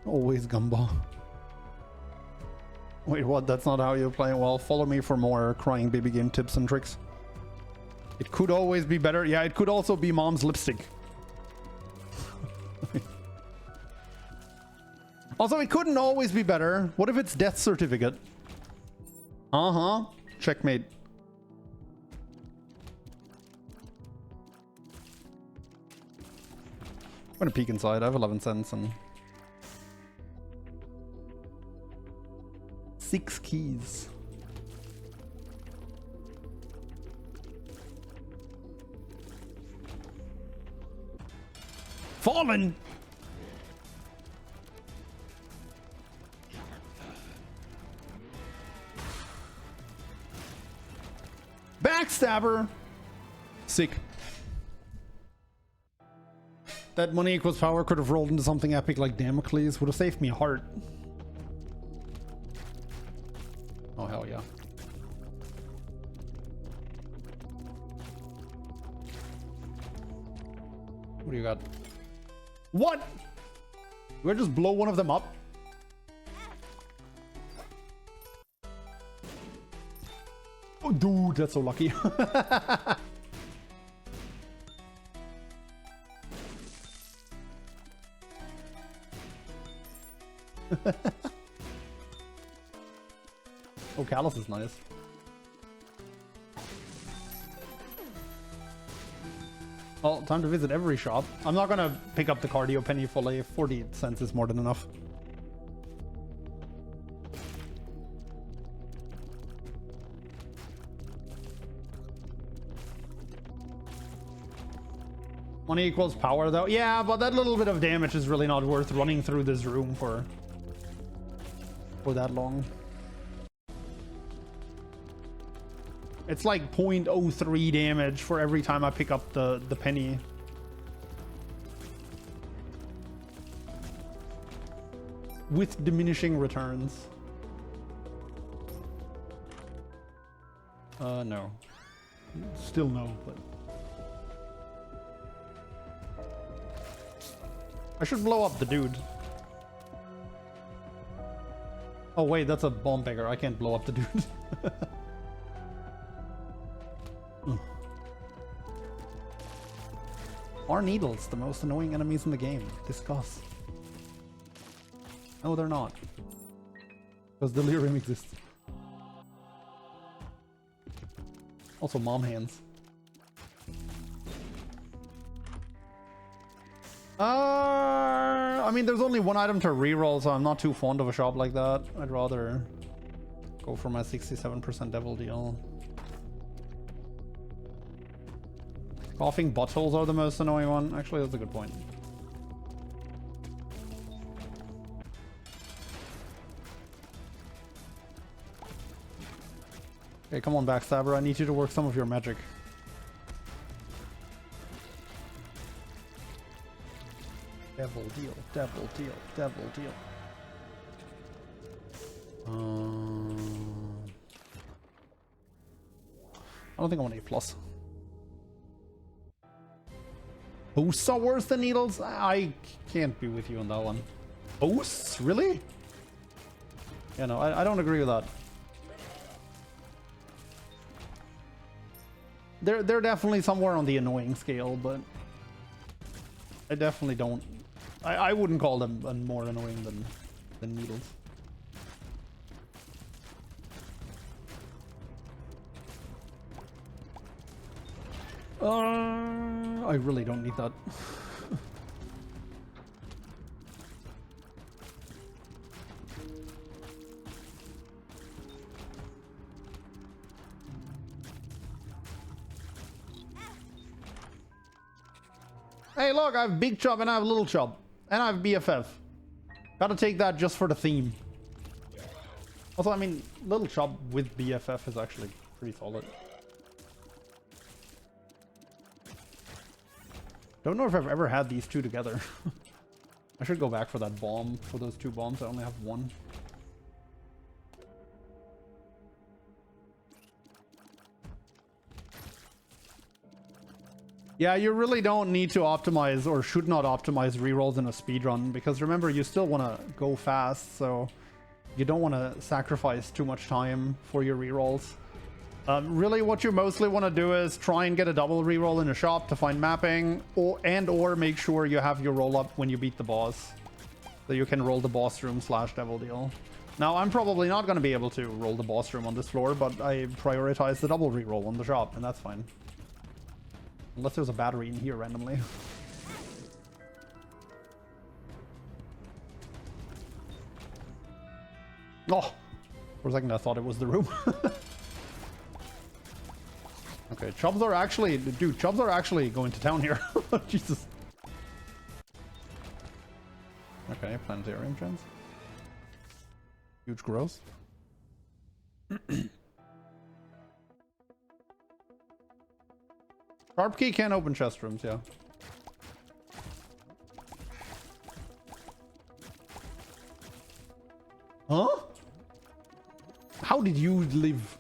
Always Gumbo. Wait, what? That's not how you play? Well, follow me for more crying baby game tips and tricks. It could always be better. Yeah, it could also be mom's lipstick. Also, it couldn't always be better. What if it's death certificate? Uh-huh. Checkmate. I'm gonna peek inside. I have 11 cents and... 6 keys. Fallen! Backstabber! Sick. That money equals power could have rolled into something epic like Damocles. Would have saved me a heart. Oh, hell yeah. What do you got? What? Do I just blow one of them up? Oh, dude, that's so lucky. Oh, Callus is nice. Well, time to visit every shop. I'm not gonna pick up the cardio penny fully. 48 cents is more than enough. Money equals power though. Yeah, but that little bit of damage is really not worth running through this room for that long. It's like 0.03 damage for every time I pick up the penny. With diminishing returns. No. Still no, but... I should blow up the dude. Oh wait, that's a bomb beggar. I can't blow up the dude. Are needles the most annoying enemies in the game? Discuss. No, they're not. Because delirium exists. Also, mom hands. I mean, there's only one item to reroll, so I'm not too fond of a shop like that. I'd rather go for my 67% devil deal. Coughing buttholes are the most annoying one. Actually, that's a good point. Okay, come on, Backstabber. I need you to work some of your magic. Devil deal, devil deal, devil deal. I don't think I want A+. Hosts are worse than needles? I can't be with you on that one. Hosts? Really? Yeah, no, I don't agree with that. They're definitely somewhere on the annoying scale, but I definitely don't. I wouldn't call them more annoying than needles. I really don't need that. Hey, look, I have Big Chub and I have Little Chub. And I have BFF. Gotta take that just for the theme. Also, I mean, Little Chub with BFF is actually pretty solid. Don't know if I've ever had these two together. I should go back for that bomb. For those two bombs, I only have one. Yeah, you really don't need to optimize, or should not optimize rerolls in a speedrun, because remember, you still want to go fast, so you don't want to sacrifice too much time for your rerolls. Really, what you mostly want to do is try and get a double reroll in a shop to find mapping, or make sure you have your roll up when you beat the boss, so you can roll the boss room / devil deal. Now, I'm probably not going to be able to roll the boss room on this floor, but I prioritize the double reroll on the shop, and that's fine. Unless there's a battery in here randomly. Oh! For a second I thought it was the room. Okay, chubs are actually... Dude, chubs are actually going to town here. Jesus. Okay, planetarium chance. Huge growth. Sharp key can open chest rooms, yeah. Huh? How did you live?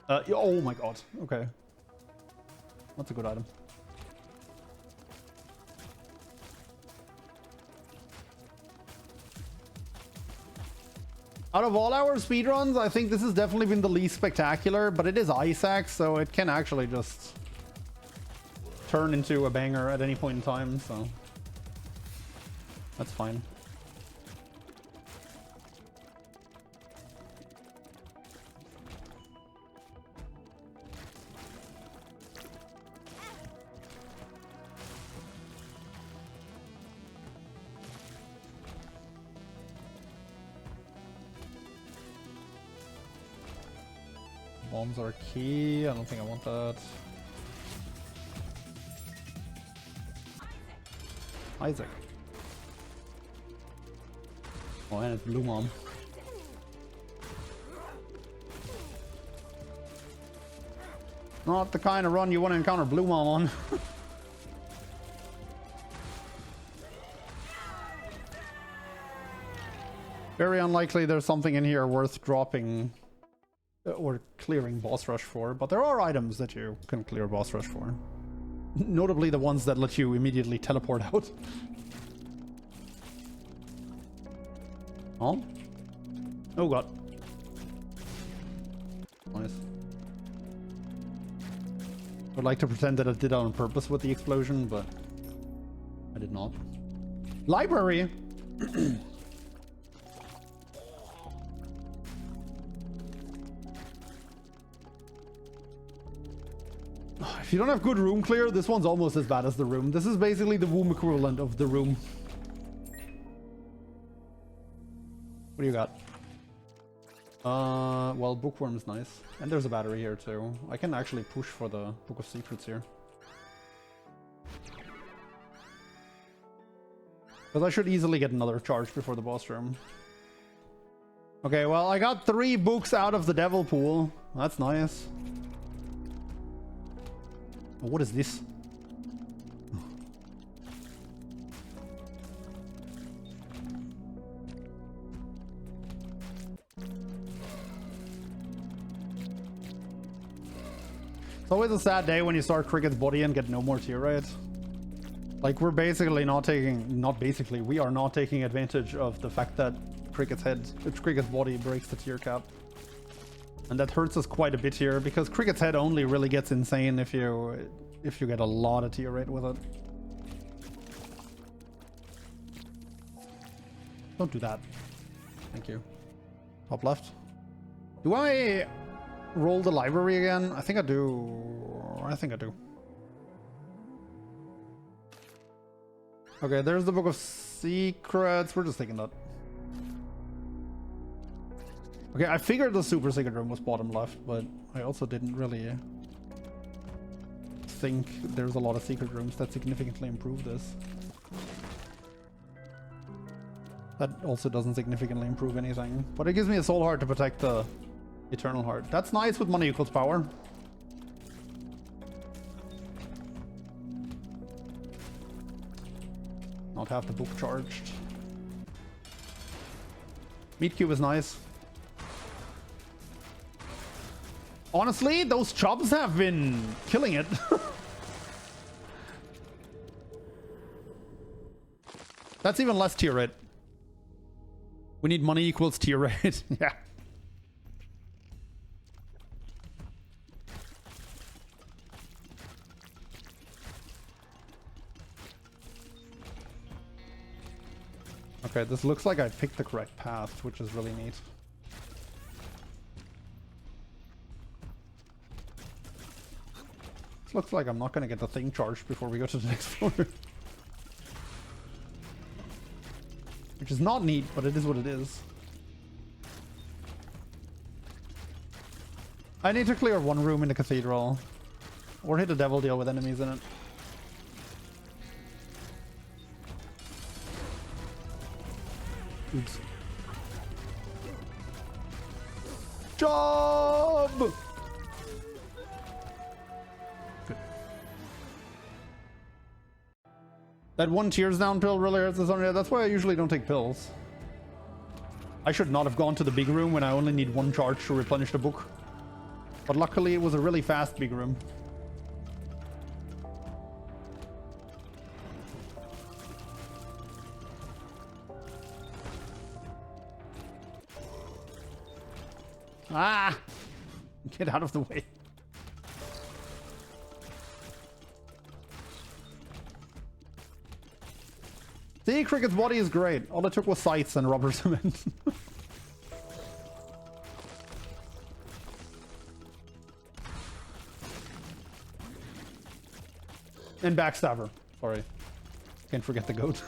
Oh my god. Okay. That's a good item. Out of all our speedruns, I think this has definitely been the least spectacular, but it is Isaac, so it can actually just turn into a banger at any point in time, so that's fine. Bombs are key. I don't think I want that. Isaac. Oh, and it's Blue Mom. Not the kind of run you want to encounter Blue Mom on. Very unlikely there's something in here worth dropping or clearing boss rush for, but there are items that you can clear boss rush for. Notably the ones that let you immediately teleport out. Oh? Oh god. Nice. I would like to pretend that I did that on purpose with the explosion, but I did not. Library! If you don't have good room clear, this one's almost as bad as the room. This is basically the womb equivalent of the room. What do you got? Well, bookworm's nice. And there's a battery here too. I can actually push for the Book of Secrets here. Because I should easily get another charge before the boss room. Okay, well, I got 3 books out of the devil pool. That's nice. What is this? It's always a sad day when you start Cricket's body and get no more tier rate. Like, we're basically not taking... Not basically, we are not taking advantage of the fact that Cricket's body breaks the tier cap. And that hurts us quite a bit here, because Cricket's head only really gets insane if you get a lot of tier rate with it. Don't do that. Thank you. Top left. Do I roll the library again? I think I do. I think I do. Okay, there's the Book of Secrets. We're just taking that. Okay, I figured the super secret room was bottom left, but I also didn't really think there's a lot of secret rooms that significantly improve this. That also doesn't significantly improve anything, but it gives me a soul heart to protect the eternal heart. That's nice with money equals power. Not have the book charged. Meat cube is nice. Honestly, those chubs have been killing it. That's even less tier rate. We need money equals tier rate. Yeah. Okay, this looks like I picked the correct path, which is really neat. This looks like I'm not going to get the thing charged before we go to the next floor. Which is not neat, but it is what it is. I need to clear one room in the cathedral. Or hit a devil deal with enemies in it. Oops. Job! Good. That one tears down pill really hurts us on here. That's why I usually don't take pills. I should not have gone to the big room when I only need one charge to replenish the book. But luckily it was a really fast big room. Ah! Get out of the way. See, Cricket's body is great. All it took was sights and rubber cement. And backstabber. Sorry. Can't forget the goat.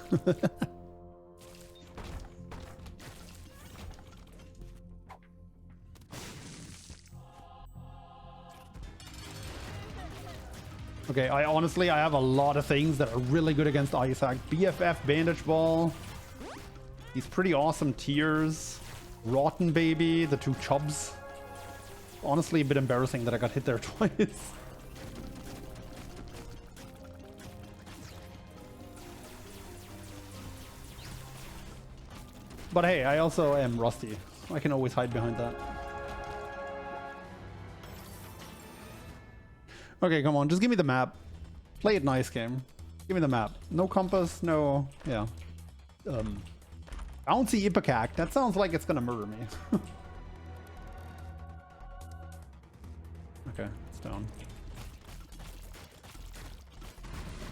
Okay, I honestly have a lot of things that are really good against Isaac. BFF, Bandage Ball. These pretty awesome tiers. Rotten Baby, the two chubs. Honestly, a bit embarrassing that I got hit there twice. But hey, I also am rusty. I can always hide behind that. Okay, come on, just give me the map. Play it nice, game. Give me the map. No compass, no... yeah. Bouncy Ipecac. That sounds like it's gonna murder me. Okay, it's down.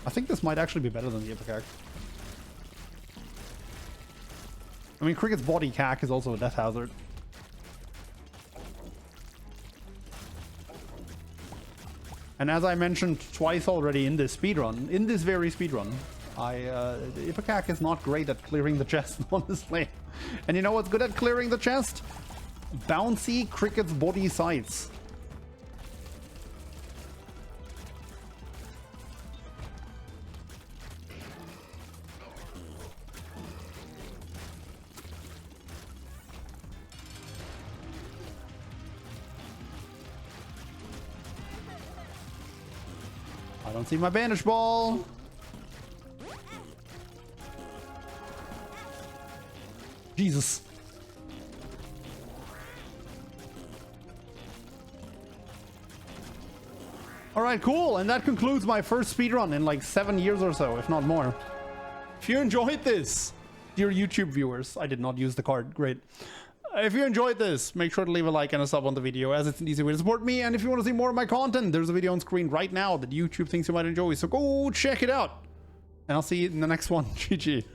I think this might actually be better than the Ipecac. I mean, Cricket's body cac is also a death hazard. And as I mentioned twice already in this speedrun, in this very speedrun, Ipecac is not great at clearing the chest, honestly. And you know what's good at clearing the chest? Bouncy Cricket's body sights. I don't see my bandage ball. Jesus. All right, cool. And that concludes my first speedrun in like 7 years or so, if not more. If you enjoyed this, dear YouTube viewers, I did not use the card. Great. If you enjoyed this, make sure to leave a like and a sub on the video, as it's an easy way to support me. And if you want to see more of my content, there's a video on screen right now that YouTube thinks you might enjoy. So go check it out. And I'll see you in the next one. GG.